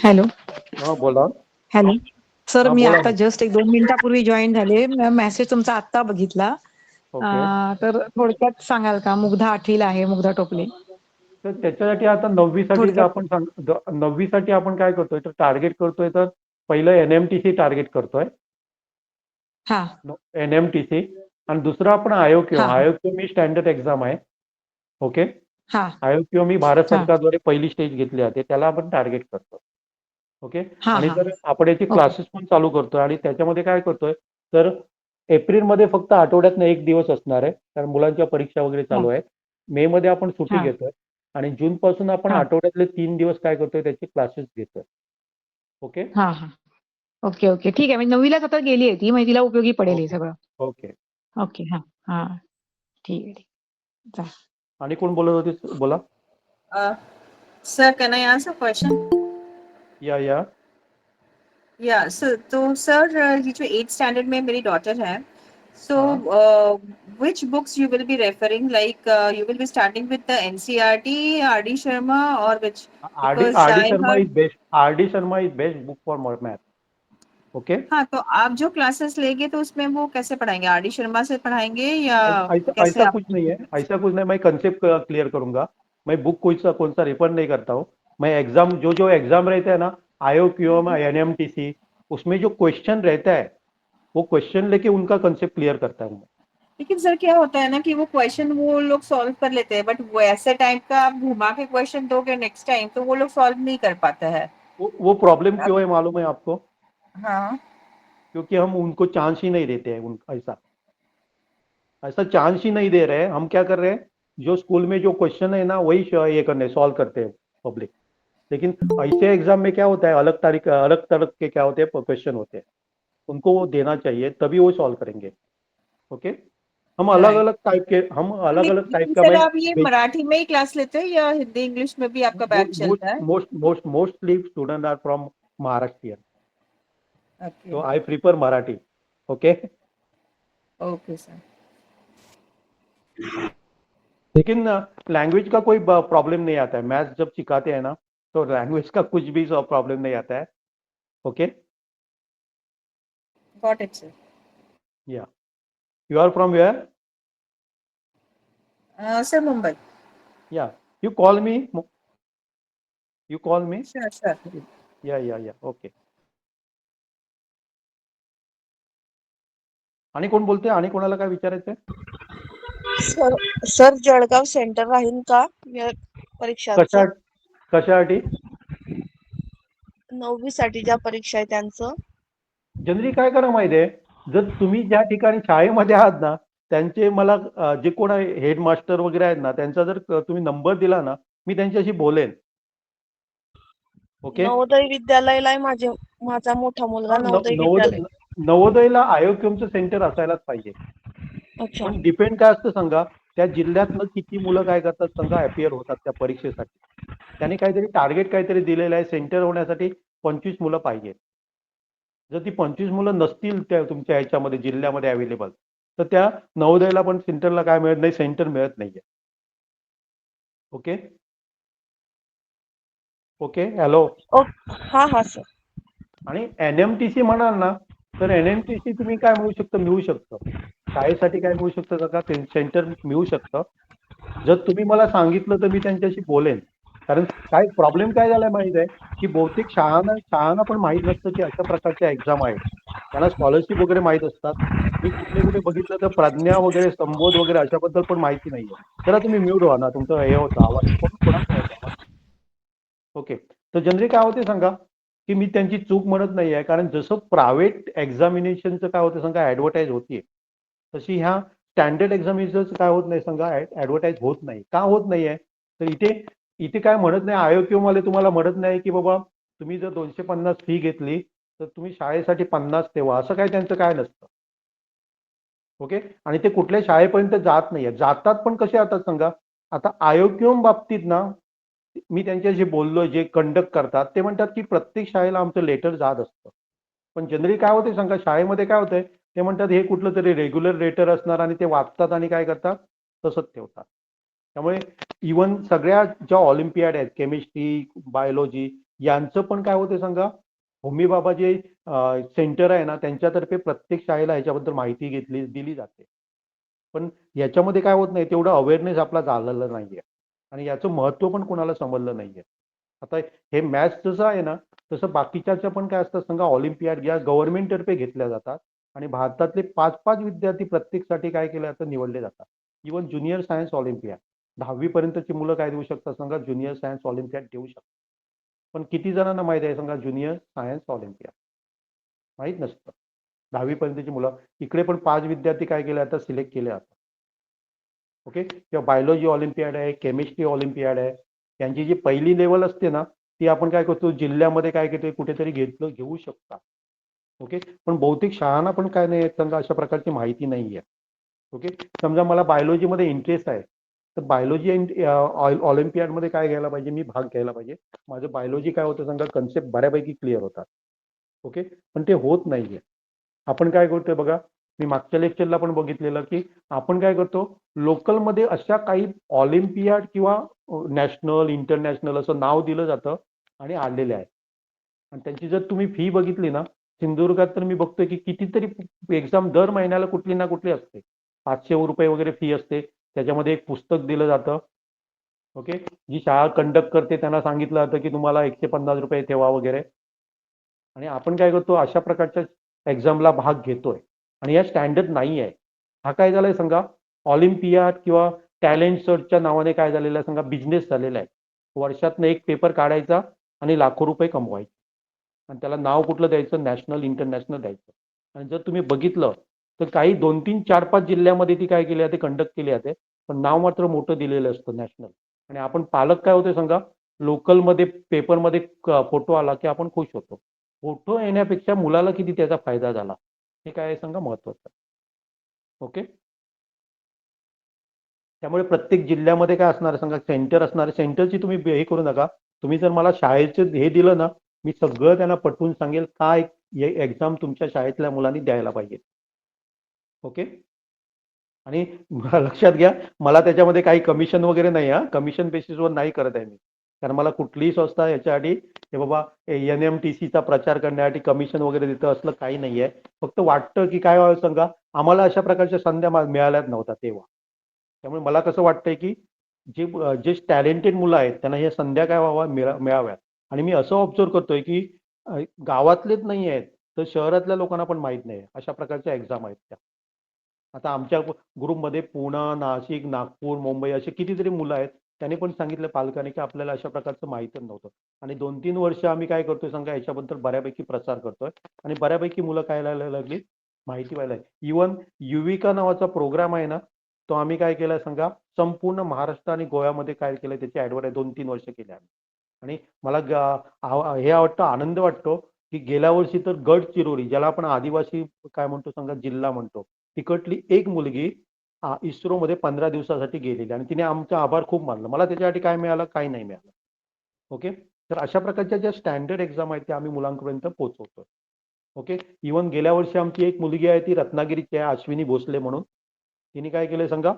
S5: हॅलो.
S1: हा बोला.
S5: हॅलो सर,
S1: हा
S5: मी
S1: बोला
S5: आता
S1: ना.
S5: जस्ट 1-2 मिनिटापूर्वी जॉईन झाले. मेसेज तुमचा आत्ता बघितला.
S1: ओके.
S5: तर थोडक्यात सांगाल का? मुग्धा आठवीला आहे, मुग्धा टोपले.
S1: तर त्याच्यासाठी आता 9वीसाठी जर
S5: थोडक्यात.
S1: आपण 9वीसाठी आपण काय करतोय, तर टार्गेट करतोय, तर पहिलं NMTC टार्गेट करतोय.
S5: हा
S1: NMTC. आणि दुसरं आपण IOQM.
S5: हा
S1: IOQM ही स्टँडर्ड एक्झाम आहे. ओके.
S5: हा
S1: IOQM ही भारत
S5: हा
S1: सरकारद्वारे पहिली स्टेज घेतली जाते, त्याला आपण टार्गेट करतो. ओके.
S5: हा
S1: आणि
S5: हा
S1: तर आपण याचे
S5: ओके.
S1: क्लासेस पण चालू करतोय, आणि त्याच्यामध्ये काय करतोय, तर एप्रिलमध्ये फक्त आठवड्यातनं 1 दिवस असणार आहे, कारण मुलांच्या परीक्षा वगैरे
S5: हा
S1: चालू आहे. मे मध्ये आपण सुट्टी
S5: हा
S1: घेतोय, आणि जून पासून आपण
S5: हा
S1: आठवड्यातले 3 दिवस काय करतोय, त्याचे क्लासेस घेतोय. ओके
S5: हा हा ओके ओके. ठीक आहे. म्हणजे 9वीलाच आता गेली आहे ती, म्हणजे तिला उपयोगी पडेल हे
S1: ओके
S5: सगळं.
S1: ओके.
S5: ओके. हा हा ठीक आहे. चालेल.
S1: आणि कोण बोलत होते, बोला.
S6: Uh, Sir, can I ask a question?
S1: या.
S6: Yeah, so sir, ये जो 8th standard में मेरी daughter है, so
S1: हाँ.
S6: which books you will be referring? Like you will be starting with the NCERT, R.D. Sharma, or which? Because
S1: RD
S6: I
S1: Sharma
S6: heard.
S1: is best. RD Sharma is best book for math. Okay.
S6: हाँ, तो आप जो classes लेंगे तो उसमें वो कैसे पढ़ाएंगे? R.D. शर्मा से पढ़ाएंगे या
S1: ऐसा
S6: कैसे
S1: ऐसा
S6: आप?
S1: कुछ नहीं है, ऐसा कुछ नहीं. मैं कंसेप्ट क्लियर करूंगा. मैं बुक कौन सा रेफर नहीं करता हूँ. मैं एग्जाम जो एग्जाम रहता है ना, IOQM NMTC, उसमें जो क्वेश्चन रहता है, वो क्वेश्चन लेके उनका कंसेप्ट क्लियर करता हूँ.
S6: लेकिन सर क्या होता है ना कि वो क्वेश्चन वो लोग सॉल्व कर लेते हैं, बट वैसे टाइप का आप घुमा के क्वेश्चन दोगे नेक्स्ट टाइम तो वो लोग सॉल्व नहीं कर पाता है.
S1: वो प्रॉब्लम क्यों है मालूम है आपको?
S6: हाँ.
S1: क्योंकि हम उनको चांस ही नहीं देते हैं. ऐसा ऐसा चांस ही नहीं दे रहे हैं. हम क्या कर रहे हैं, जो स्कूल में जो क्वेश्चन है ना, वही ये करने सॉल्व करते हैं पब्लिक. लेकिन ऐसे एग्जाम में क्या होता है, अलग तरह के क्या होते हैं क्वेश्चन होते हैं, उनको वो देना चाहिए, तभी वो सॉल्व करेंगे. ओके. हम अलग
S6: राइट.
S1: अलग टाइप के हम अलग अलग टाइप
S6: लेकिन
S1: का
S6: सर
S1: मैं
S6: आप ये मराठी में ही क्लास लेते हैं या हिंदी इंग्लिश में भी आपका बैच चलता है?
S1: Mostly student are from Maharashtra.
S6: Okay
S1: तो I prefer Marathi. Okay.
S6: Okay sir.
S1: लेकिन लैंग्वेज का कोई प्रॉब्लम नहीं आता है. मैथ्स जब सिखाते हैं ना तो लैंग्वेज का कुछ भी प्रॉब्लम नहीं आता है. Okay.
S6: Got it sir.
S1: Yeah. You are from where?
S6: Sir Mumbai.
S1: Yeah. You call me. You call me.
S6: Sure, sure.
S1: Yeah. Okay. आणि कोण बोलते? आणि कोणाला काय विचारायचंय?
S7: सर सर जळगाव सेंटर राहील का या परीक्षांचं?
S1: कशासाठी?
S7: 9वी साठी ज्या परीक्षा आहे त्यांचं.
S1: जनरली काय करा माहिती आहे, जर तुम्ही ज्या ठिकाणी शाळेमध्ये आहात ना त्यांचे मला जे कोण हेडमास्टर वगैरे आहेत ना त्यांचा जर तुम्ही नंबर दिला ना मी त्यांच्याशी बोलेन. ओके.
S7: नवोदय विद्यालयाला आहे माझा मोठा मुलगा नवोदय विद्यालय.
S1: नवोदयला आयोक्यमचं सेंटर असायलाच पाहिजे.
S7: अच्छा.
S1: पण डिपेंड काय असतं सांगा, त्या जिल्ह्यातनं किती मुलं काय करतात सांगा अपियर होतात त्या परीक्षेसाठी. त्याने काहीतरी टार्गेट काहीतरी दिलेलं आहे, सेंटर होण्यासाठी 25 मुलं पाहिजे. जर ती 25 मुलं नसतील त्या तुमच्या ह्याच्यामध्ये जिल्ह्यामध्ये अवेलेबल तर त्या नवोदयला पण सेंटरला काय मिळत नाही, सेंटर मिळत नाहीये. ओके. ओके. हॅलो.
S7: हा सर.
S1: आणि NMTC म्हणाल ना तर NMTC तुम्ही काय मिळू शकतं शाळेसाठी काय मिळू शकतं का सेंटर मिळू शकतं. जर तुम्ही मला सांगितलं तर मी त्यांच्याशी बोलेन. कारण काय प्रॉब्लेम काय झालाय माहित आहे की बहुतेक शाळांना पण माहित नसतं की अशा प्रकारच्या एक्झाम आहेत. त्यांना स्कॉलरशिप वगैरे माहित असतात. मी कुठे बघितलं तर प्रज्ञा वगैरे संबोध वगैरे अशाबद्दल पण माहिती नाहीये. जरा तुम्ही म्यूट व्हा ना, तुमचं हे होतं आवाज कोणाचा होता आवाज. ओके. तर जनरली काय होते सांगा की मी त्यांची चूक म्हणत नाही आहे, कारण जसं प्रायव्हेट एक्झामिनेशनचं काय होतं सांगा ऍडव्हर्टाईज होतीये तशी ह्या स्टँडर्ड एक्झामिनेशनचं काय होत नाही सांगा ऍडव्हर्टाईज होत नाही. का होत नाहीये तर इथे काय म्हणत नाही आयोक्यवाले तुम्हाला म्हणत नाही की बाबा तुम्ही जर 250 फी घेतली तर तुम्ही शाळेसाठी 50 ठेवा, असं काय त्यांचं काय नसतं. ओके. आणि ते कुठल्या शाळेपर्यंत जात नाहीये. जातात पण कसे जातात सांगा. आता आयोक्यम बाबतीत ना मी त्यांच्याशी बोललो जे कंडक्ट करतात ते म्हणतात की प्रत्येक शाळेला आमचं लेटर जात असतं. पण जनरली काय होते सांगा शाळेमध्ये काय होतंय ते म्हणतात हे कुठलं तरी रेग्युलर लेटर असणार आणि ते वाचतात आणि काय करतात तसंच ठेवतात. त्यामुळे इवन सगळ्या ज्या ऑलिम्पियाड आहेत केमिस्ट्री बायोलॉजी यांचं पण काय होते सांगा होमी बाबा जे सेंटर आहे ना त्यांच्यातर्फे प्रत्येक शाळेला ह्याच्याबद्दल माहिती दिली जाते. पण याच्यामध्ये काय होत नाही तेवढं अवेअरनेस आपला झालेला नाहीये आणि याचं महत्व पण कोणाला समजलं नाहीये. आता हे मॅथ्स जसं आहे ना तसं बाकीच्या पण काय असतं सांगा ऑलिम्पियाड या गव्हर्नमेंट तर्फे घेतल्या जातात आणि भारतातले 5-5 विद्यार्थी प्रत्येकसाठी काय केलं जातं निवडले जातात. इव्हन ज्युनियर सायन्स ऑलिम्पियाड 10वी पर्यंतची मुलं काय देऊ शकतात सांगा ज्युनियर सायन्स ऑलिम्पियाड देऊ शकतात. पण किती जणांना माहित आहे सांगा ज्युनियर सायन्स ऑलिम्पियाड माहित नसतं. 10वी पर्यंतची मुलं इकडे पण 5 विद्यार्थी काय केले जातात सिलेक्ट केले जातात. ओके. किंवा बायोलॉजी ऑलिम्पियाड आहे केमिस्ट्री ऑलिम्पियाड आहे यांची जी पहिली लेवल असते ना ती आपण काय करतो जिल्ह्यामध्ये काय करतो कुठेतरी घेऊ शकतात. ओके. पण बहुतेक शाळांना पण काय नाही समजा अशा प्रकारची माहिती नाही आहे. ओके. समजा मला बायोलॉजीमध्ये इंटरेस्ट आहे तर बायोलॉजी ऑलिम्पियाडमध्ये काय घ्यायला पाहिजे मी भाग घ्यायला पाहिजे. माझं बायोलॉजी काय होतं समजा कन्सेप्ट बऱ्यापैकी क्लिअर होतात. ओके. पण ते होत नाहीये. आपण काय करतोय बघा मी मागच्या लेक्चरला पण बघितलेलं की आपण काय करतो लोकलमध्ये अशा काही ऑलिम्पियाड किंवा नॅशनल इंटरनॅशनल असं नाव दिलं जातं आणि आलेले आहे. आणि त्यांची जर तुम्ही फी बघितली ना सिंधुदुर्गात तर मी बघतोय की कितीतरी एक्झाम दर महिन्याला कुठली ना कुठली असते. 500 रुपये वगैरे फी असते. त्याच्यामध्ये एक पुस्तक दिलं जातं. ओके. जी शाळा कंडक्ट करते त्यांना सांगितलं जातं की तुम्हाला 150 रुपये ठेवा वगैरे. आणि आपण काय करतो अशा प्रकारच्या एक्झामला भाग घेतोय आणि या स्टँडर्ड नाही आहे. हा काय झालाय सांगा ऑलिम्पियाड किंवा टॅलेंट सर्चच्या नावाने काय झालेलं आहे सांगा बिझनेस झालेला आहे. वर्षातनं एक पेपर काढायचा आणि लाखो रुपये कमवायचे आणि त्याला नाव कुठलं द्यायचं नॅशनल इंटरनॅशनल द्यायचं. आणि जर तुम्ही बघितलं तर काही 2-3 4-5 जिल्ह्यामध्ये ती काय केली जाते कंडक्ट केली जाते पण नाव मात्र मोठं दिलेलं असतं नॅशनल. आणि आपण पालक काय होते सांगा लोकलमध्ये पेपरमध्ये फोटो आला की आपण खुश होतो. फोटो येण्यापेक्षा मुलाला किती त्याचा फायदा झाला हे काय सांगा महत्वाचं. ओके. त्यामुळे प्रत्येक जिल्ह्यामध्ये काय असणार सांगा सेंटर असणार. सेंटरची तुम्ही हे करू नका. तुम्ही जर मला शाळेचं हे दिलं ना मी सगळं त्यांना पटवून सांगेल काय हे एक्झाम तुमच्या शाळेतल्या मुलांनी द्यायला पाहिजे. ओके. आणि लक्षात घ्या, मला त्याच्यामध्ये काही कमिशन वगैरे नाही, हा कमिशन बेसिसवर नाही करत आहे मी. कारण मला कुठलीही संस्था याच्यासाठी हे बाबा NMTCचा प्रचार करण्यासाठी कमिशन वगैरे देतं असलं काही नाही आहे. फक्त वाटतं की काय व्हावं सांगा, आम्हाला अशा प्रकारच्या संध्या मिळाल्याच नव्हत्या तेव्हा. त्यामुळे मला कसं वाटतंय की जे टॅलेंटेड मुलं आहेत त्यांना ह्या संध्या काय व्हावा मिळाव्यात. आणि मी असं ऑब्झर्व करतोय की गावातलेच नाही आहेत तर शहरातल्या लोकांना पण माहित नाही अशा प्रकारच्या एक्झाम आहेत त्या. आता आमच्या ग्रुपमध्ये पुणे, नाशिक, नागपूर, मुंबई असे कितीतरी मुलं आहेत. त्यांनी पण सांगितलं पालकांनी की आपल्याला अशा प्रकारचं माहीतच नव्हतं. आणि 2-3 वर्ष आम्ही काय करतोय सांगा, याच्याबद्दल बऱ्यापैकी प्रचार करतोय आणि बऱ्यापैकी मुलं काय व्हायला लागली, माहिती व्हायला लागली. इव्हन युविका नावाचा प्रोग्राम आहे ना, तो आम्ही काय केलाय सांगा, संपूर्ण महाराष्ट्र आणि गोव्यामध्ये काय केलंय त्याची ऍडव्हर्टाईज 2-3 वर्ष केली आम्ही. आणि मला हे आवडतं, आनंद वाटतो की गेल्या वर्षी तर गडचिरोली, ज्याला आपण आदिवासी काय म्हणतो सांगा जिल्हा म्हणतो, तिकडली एक मुलगी इस्रोमध्ये 15 दिवसासाठी गेलेली आणि तिने आमचं आभार खूप मानलं. मला त्याच्यासाठी काय मिळालं, काही नाही मिळालं. ओके. तर अशा प्रकारच्या ज्या स्टँडर्ड एक्झाम आहेत त्या आम्ही मुलांपर्यंत पोहोचवतो. ओके. इव्हन गेल्या वर्षी आमची एक मुलगी आहे, ती रत्नागिरीची आहे, अश्विनी भोसले म्हणून. तिने काय केलंय सांगा,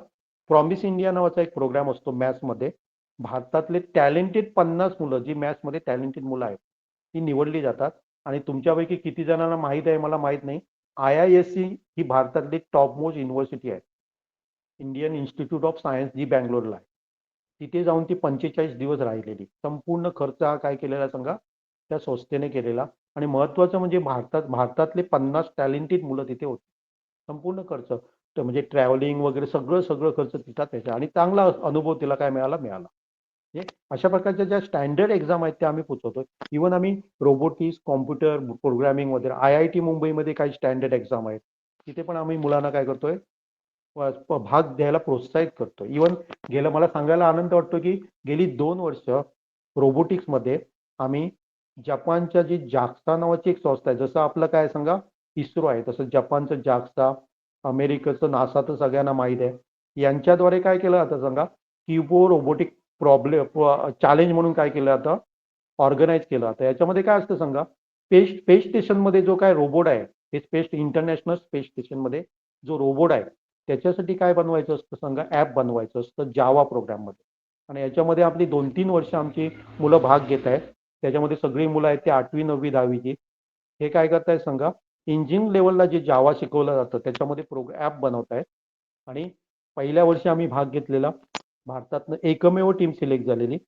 S1: प्रॉमिस इंडिया नावाचा एक प्रोग्राम असतो मॅथ्समध्ये. भारतातले टॅलेंटेड 50 मुलं, जी मॅथ्समध्ये टॅलेंटेड मुलं आहेत, ती निवडली जातात. आणि तुमच्यापैकी किती जणांना माहीत आहे मला माहीत नाही, IISc ही भारतातली टॉप मोस्ट युनिव्हर्सिटी आहे, इंडियन इन्स्टिट्यूट ऑफ सायन्स, जी बँगलोरला आहे. तिथे जाऊन ती 45 दिवस राहिलेली. संपूर्ण खर्च हा काय केलेला सांगा, त्या संस्थेने केलेला. आणि महत्वाचं म्हणजे भारतातले 50 टॅलेंटेड मुलं तिथे होते. संपूर्ण खर्च म्हणजे ट्रॅव्हलिंग वगैरे सगळं खर्च तिथं त्याचा. आणि चांगला अनुभव तिला काय मिळाला. अशा प्रकारच्या ज्या स्टँडर्ड एक्झाम आहेत त्या आम्ही पोचवतोय. इव्हन आम्ही रोबोटिक्स, कॉम्प्युटर प्रोग्रामिंग वगैरे IIT मुंबईमध्ये काही स्टँडर्ड एक्झाम आहेत, तिथे पण आम्ही मुलांना काय करतोय, भाग द्यायला प्रोत्साहित करतोय. इव्हन मला सांगायला आनंद वाटतो की गेली 2 वर्ष रोबोटिक्समध्ये आम्ही जपानच्या जी जाक्सा नावाची एक संस्था आहे, जसं आपलं काय सांगा इस्रो आहे, तसं जपानचं जाक्सा, अमेरिकेचं नासा तर सगळ्यांना माहीत आहे, यांच्याद्वारे काय केलं जातं सांगा, क्युबो रोबोटिक चॅलेंज म्हणून काय केलं जातं, ऑर्गनाईज केलं जातं. याच्यामध्ये काय असतं सांगा, स्पेस स्टेशनमध्ये जो काय रोबोट आहे, हे इंटरनॅशनल स्पेस स्टेशनमध्ये जो रोबोट आहे त्याच्यासाठी काय बनवायचं असतं सांगा, ॲप बनवायचं असतं जावा प्रोग्राममध्ये. आणि याच्यामध्ये आपली 2-3 वर्ष आमची मुलं भाग घेत आहेत. त्याच्यामध्ये सगळी मुलं आहेत ते 8वी 9वी 10वीची. हे काय करतायत सांगा, इंजिनिअरिंग लेवलला जे जावा शिकवलं जातं त्याच्यामध्ये ॲप बनवत आहेत. आणि पहिल्या वर्षी आम्ही भाग घेतलेला, भारतातनं एकमेव टीम सिलेक्ट झालेली.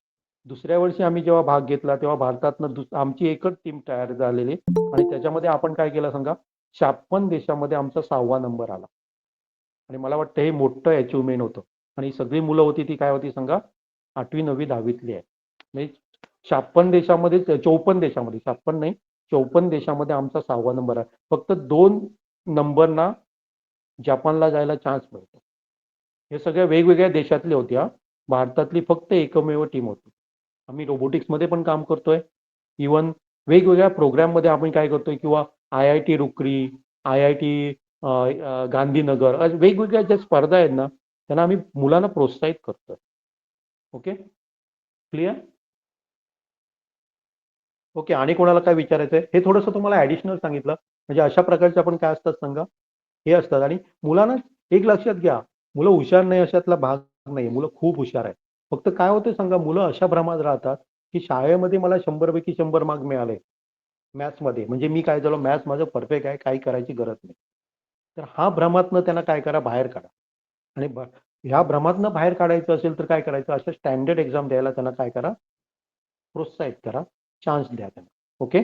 S1: दुसऱ्या वर्षी आम्ही जेव्हा भाग घेतला तेव्हा भारतातनं आमची एकच टीम तयार झालेली. आणि त्याच्यामध्ये आपण काय केलं सांगा, 56 देशामध्ये आमचा 6वा नंबर आला. आणि मला वाटतं हे मोठं अचिव्हमेंट होतं. आणि सगळी मुलं होती ती काय होती सांगा, 8वी 9वी 10वीतली आहे. म्हणजे 56 देशामध्ये 54 देशामध्ये, 56 नाही 54 देशामध्ये आमचा 6वा नंबर आहे. फक्त 2 नंबरना जपानला जायला चान्स मिळतो. हे सगळ्या वेगवेगळ्या देशातले होते. भारतातली फक्त एकमेव टीम होती. आम्ही रोबोटिक्समध्ये पण काम करतोय. इव्हन वेगवेगळ्या प्रोग्राममध्ये आपण काय करतोय, किंवा IIT रुकरी, IIT गांधीनगर, वेगवेगळ्या ज्या स्पर्धा आहेत ना त्यांना आम्ही मुलांना प्रोत्साहित करतोय. Okay, clear? ओके. आणि कोणाला काय विचारायचं आहे? हे थोडंसं तुम्हाला ऍडिशनल सांगितलं. म्हणजे अशा प्रकारचे आपण काय असतात सांगा, हे असतात. आणि मुलांना एक लक्षात घ्या, मुलं हुशार नाही अशातला भाग नाही, मुलं खूप हुशार आहेत. फक्त काय होतं सांगा, मुलं अशा भ्रमात राहतात की शाळेमध्ये मला 100 पैकी 100 मार्क मिळाले मॅथ्समध्ये, म्हणजे मी काय झालो, मॅथ्स माझं परफेक्ट आहे, काही करायची गरज नाही. तर हा भ्रमातनं त्यांना काय करा, बाहेर काढा. आणि ह्या भ्रमातनं बाहेर काढायचं असेल तर काय करायचं, अशा स्टँडर्ड एक्झाम द्यायला त्यांना काय करा, प्रोत्साहित करा, चान्स द्या त्यांना. Okay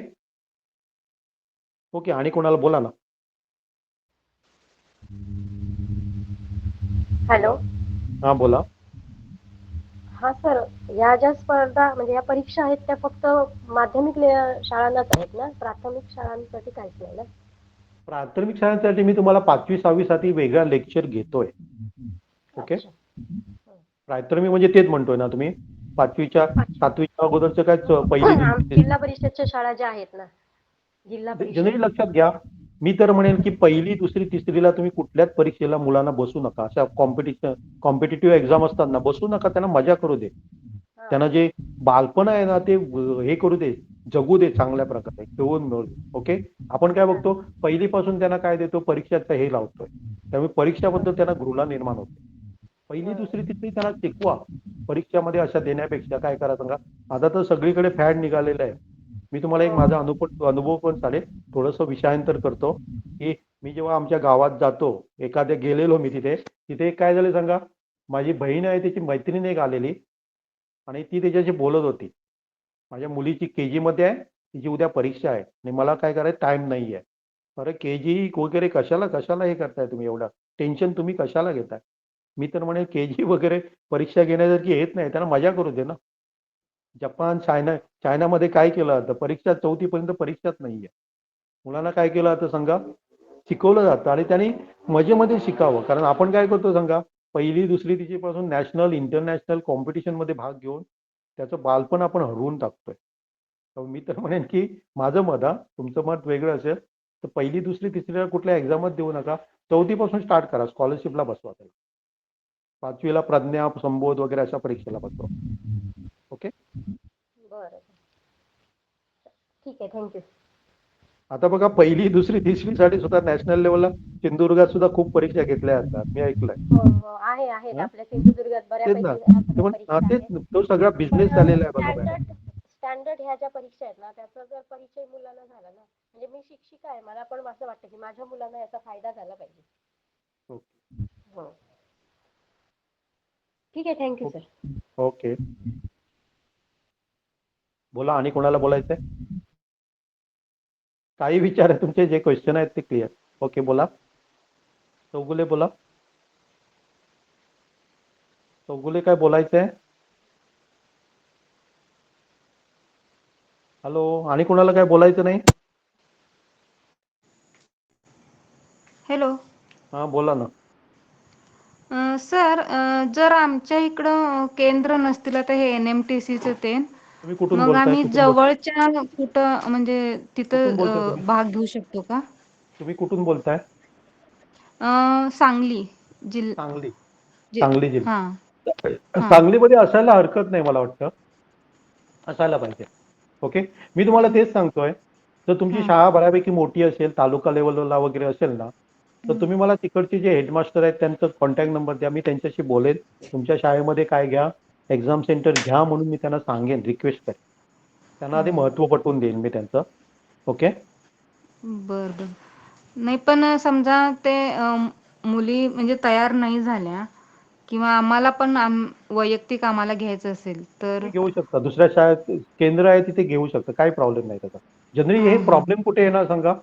S1: okay. आणि कोणाला बोला ना.
S4: हॅलो.
S1: हा बोला.
S4: हा सर, या ज्या स्पर्धा म्हणजे या परीक्षा आहेत त्या फक्त माध्यमिक शाळांनाच आहेत ना, प्राथमिक शाळांसाठी काहीच नाही ना?
S1: प्राथमिक शाळांसाठी मी तुम्हाला 5वी 6वी साठी वेगळा लेक्चर घेतोय. ओके.
S4: अच्छा.
S1: प्राथमिक म्हणजे तेच म्हणतोय ना तुम्ही, 5वीच्या 7वीच्या अगोदरचं काय पहिली
S4: जिल्हा परिषदच्या शाळा ज्या आहेत ना, जिल्हा परिषद.
S1: जनरली लक्षात घ्या, मी तर म्हणेन की पहिली दुसरी तिसरीला तुम्ही कुठल्याच परीक्षेला मुलांना बसू नका. अशा कॉम्पिटिटिव्ह एक्झाम असतात ना, बसू नका, त्यांना मजा करू दे. त्यांना जे बालपण आहे ना ते हे करू दे, जगू दे चांगल्या प्रकारे, खेळून मिळून. ओके. आपण काय बघतो, पहिलीपासून त्यांना काय देतो, परीक्षाचं हे लावतोय. त्यामुळे परीक्षाबद्दल त्यांना घृणा निर्माण होते. पहिली दुसरी तिसरी त्यांना शिकवा. परीक्षामध्ये अशा देण्यापेक्षा काय करा सांगा. आता तर सगळीकडे फॅड निघालेलं आहे. मी तुम्हाला एक माझा अनुभव पण सांगेल. थोडंसं विषयांतर करतो की मी जेव्हा आमच्या गावात जातो, एखाद्या गेलेलो मी तिथे, तिथे काय झालं सांगा, माझी बहीण आहे त्याची मैत्रीण एक आलेली आणि ती त्याच्याशी बोलत होती. माझ्या मुलीची केजी मध्ये आहे, तिची उद्या परीक्षा आहे आणि मला काय करायचं टाइम नाही आहे. अरे केजी वगैरे कशाला कशाला हे करताय तुम्ही, एवढं टेन्शन तुम्ही कशाला घेताय. मी तर म्हणेल केजी वगैरे परीक्षा घेण्यासारखी येत नाही, त्यांना मजा करू दे ना. जपान चायनामध्ये काय केलं जातं, परीक्षा 4थी पर्यंत परीक्षाच नाहीये. मुलांना काय केलं जातं सांगा, शिकवलं जातं आणि त्यांनी मजेमध्ये शिकावं. कारण आपण काय करतो सांगा, पहिली दुसरी तिचीपासून नॅशनल इंटरनॅशनल कॉम्पिटिशन मध्ये भाग घेऊन त्याचं बालपण आपण हरवून टाकतोय. तर मी तर म्हणेन की माझं मत, तुमचं मत वेगळं असेल तर पहिली दुसरी तिसरीला कुठल्या एक्झामच देऊ नका. 4थी पासून स्टार्ट करा, स्कॉलरशिपला बसवा त्याला. 5वीला प्रज्ञा संबोध वगैरे अशा परीक्षेला बसवा. ओके.
S4: बरं. ठीक आहे, थँक्यू.
S1: आता बघा पहिली दुसरी तिसरीसाठी सुद्धा नॅशनल लेवलला सिंधुदुर्गात सुद्धा खूप परीक्षा घेतल्या जातात, मी ऐकलंय.
S4: आहेत
S1: हं?
S4: आपल्या सिंधुदुर्गात
S1: तेच ना.
S4: बऱ्यापैकी ह्या
S1: ते
S4: सगळ्या
S1: पण
S4: परीक्षा
S1: तेच
S4: आहेत.
S1: तो सगळा बिझनेस झालेला आहे बघा मॅडम.
S4: स्टँडर्ड ह्या ज्या परीक्षा आहेत ना, त्याचा जर परिचय मुलांना झाला ना, म्हणजे मी शिक्षिका आहे, मला पण असं वाटतं की माझ्या मुलांना याचा फायदा झाला पाहिजे.
S1: ओके.
S4: हो. ठीक आहे, थँक्यू सर.
S1: ओके. बोला, आणि कोणाला बोलायचंय? काही विचार आहे तुमचे, जे क्वेश्चन आहेत ते क्लिअर. ओके, बोला. चौगुले बोला. चौगुले काय बोलायचंय? हॅलो, आणि कोणाला काय बोलायचं नाही?
S8: हॅलो.
S1: हा, बोला ना.
S8: सर, जर आमच्या इकडं केंद्र नसतील आता हे NMTCचं ते,
S1: तुम्ही कुठून
S8: मग
S1: बोलताय?
S8: आम्ही जवळच्या कुठं म्हणजे
S1: कुठून बोलताय
S8: तिथं
S1: तुम्ही?
S8: भाग घेऊ शकतो का?
S1: तुम्ही कुठून बोलताय?
S8: सांगली
S1: सांगली.
S8: जि
S1: सांगली
S8: हां
S1: जिल्हा.
S8: हां
S1: सांगलीमध्ये असायला हरकत नाही, मला वाटतं असायला पाहिजे. ओके. मी तुम्हाला तेच सांगतोय, जर तुमची
S8: हां
S1: शाळा बऱ्यापैकी मोठी असेल, तालुका लेवलला वगैरे असेल ना, तर तुम्ही मला तिकडचे जे हेडमास्टर आहेत त्यांचा कॉन्टॅक्ट नंबर द्या, मी त्यांच्याशी बोलेन. तुमच्या शाळेमध्ये काय घ्या, एक्झाम सेंटर घ्या म्हणून मी त्यांना सांगेन, रिक्वेस्ट करेन. त्यांना आधी महत्त्व पटवून देईन मी त्यांचं. ओके.
S8: बर बर. नाही पण समजा ते मुली म्हणजे तयार नाही झाल्या किंवा आम्हाला पण वैयक्तिक आम्हाला घ्यायचं असेल तर?
S1: तुम्ही घेऊ शकता, दुसऱ्या शाळेत केंद्र आहे तिथे घेऊ शकता, काही प्रॉब्लेम नाही त्याचा. जनरली हे
S8: हां हां
S1: प्रॉब्लेम कुठे येणार सांगा,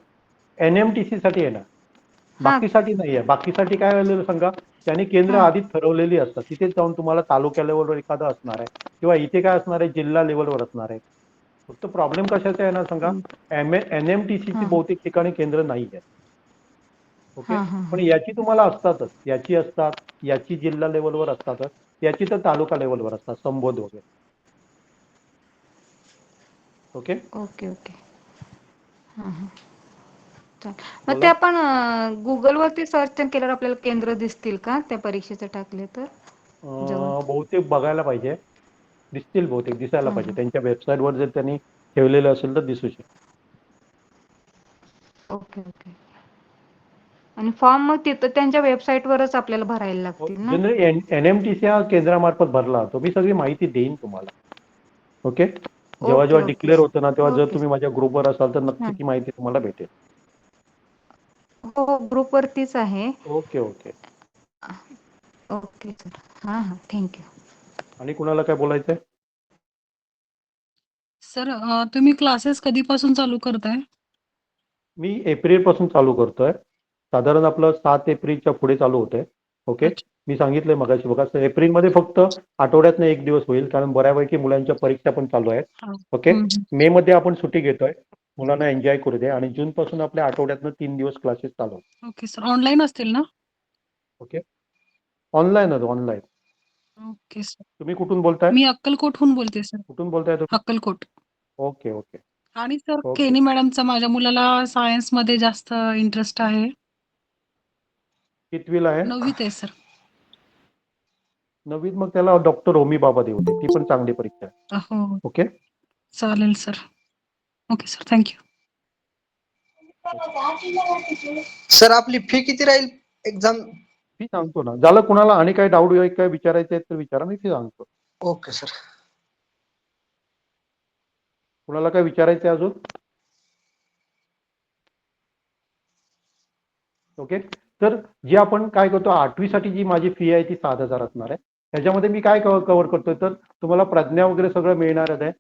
S1: NMTC साठी येणार,
S8: हां
S1: बाकीसाठी नाही आहे. बाकीसाठी काय झालेलं सांगा, त्यांनी केंद्र
S8: हां
S1: आधीच ठरवलेली असतात, तिथेच जाऊन तुम्हाला तालुक्या लेवलवर एखादं असणार आहे किंवा इथे काय असणार आहे, जिल्हा लेवलवर असणार आहे. फक्त प्रॉब्लेम कशाचा येणार सांगा, NMTC ची
S8: हां
S1: बहुतेक ठिकाणी केंद्र नाही आहे. ओके.
S8: हां हां
S1: पण
S8: हां
S1: याची तुम्हाला असतातच, याची असतात, याची जिल्हा लेवलवर असतातच, याची तर तालुका लेवलवर असतात, संबोध वगैरे. ओके.
S8: Okay okay. हां हां. मग ते
S1: बोला.
S8: आपण गुगलवरती सर्च केल्यावर आपल्याला केंद्र दिसतील का त्या परीक्षेचे टाकले तर जवळ?
S1: बहुतेक बघायला पाहिजे, दिसतील, बहुतेक दिसायला
S8: हां
S1: पाहिजे.
S8: हां.
S1: त्यांच्या वेबसाईटवर जर त्यांनी ठेवलेलं असेल तर दिसू शकतं.
S8: Okay okay. आणि फॉर्म मग तिथं त्यांच्या वेबसाईटवरच आपल्याला भरायला लागतील ना?
S1: जनरली NMTC या केंद्रामार्फत भरला जातो. मी सगळी माहिती देईन तुम्हाला. ओके. जेव्हा
S8: ओके
S1: जेव्हा
S8: ओके
S1: डिक्लेअर होतं ना, तेव्हा जर
S8: ओके
S1: तुम्ही माझ्या ग्रुपवर असाल तर नक्की
S8: हां.
S1: ती माहिती तुम्हाला भेटेल.
S8: हो, ग्रुपवरतीच आहे.
S1: ओके. ओके.
S8: Okay sir. हां हां, थँक्यू.
S1: आणि कुणाला काय बोलायचंय?
S9: सर, तुम्ही क्लासेस कधीपासून चालू करताय?
S1: मी एप्रिल पासून चालू करतोय. साधारण आपलं 7 एप्रिलच्या पुढे चालू होतंय. ओके.
S9: अच्छा.
S1: मी सांगितलंय मगाशी बघा, एप्रिलमध्ये फक्त आठवड्यातनं 1 दिवस होईल, कारण बऱ्यापैकी मुलांच्या परीक्षा पण चालू आहेत.
S9: हा.
S1: ओके.
S9: हम्म.
S1: मे मध्ये आपण सुट्टी घेतोय, मुलांना एन्जॉय करू दे, आणि जून पासून आपल्या आठवड्यातनं 3 दिवस क्लासेस चालू आहेत.
S9: ओके सर, ऑनलाईन असतील ना?
S1: ओके. ऑनलाईनच, ऑनलाईन.
S9: Okay sir.
S1: तुम्ही कुठून बोलताय?
S9: मी अक्कलकोटहून बोलते सर.
S1: कुठून बोलताय तुम्ही?
S9: अक्कलकोट.
S1: ओके. ओके.
S9: आणि सर,
S1: ओके.
S9: केनी मॅडमचा माझ्या मुलाला सायन्स मध्ये जास्त इंटरेस्ट आहे.
S1: कितवीला आहे?
S9: 9वीत आहे सर.
S1: 9वीत मग त्याला डॉक्टर होमी बाबा दे होते, ती पण चांगली परीक्षा आहे.
S9: हो
S1: ओके.
S9: चालेल sir. Okay sir, thank you.
S10: Sir आपली फी किती राहील एक्झाम?
S1: मी सांगतो ना, झालं कुणाला आणि काही डाऊट काय विचारायचे तर विचारा, मी सांगतो.
S10: Okay sir.
S1: कुणाला काय विचारायचं अजून? ओके. तर जी आपण काय करतो 8वी साठी जी माझी फी आहे ती 7,000 असणार आहे. त्याच्यामध्ये मी काय कव्हर करतोय तर तुम्हाला प्रज्ञा वगैरे सगळं मिळणारच आहे.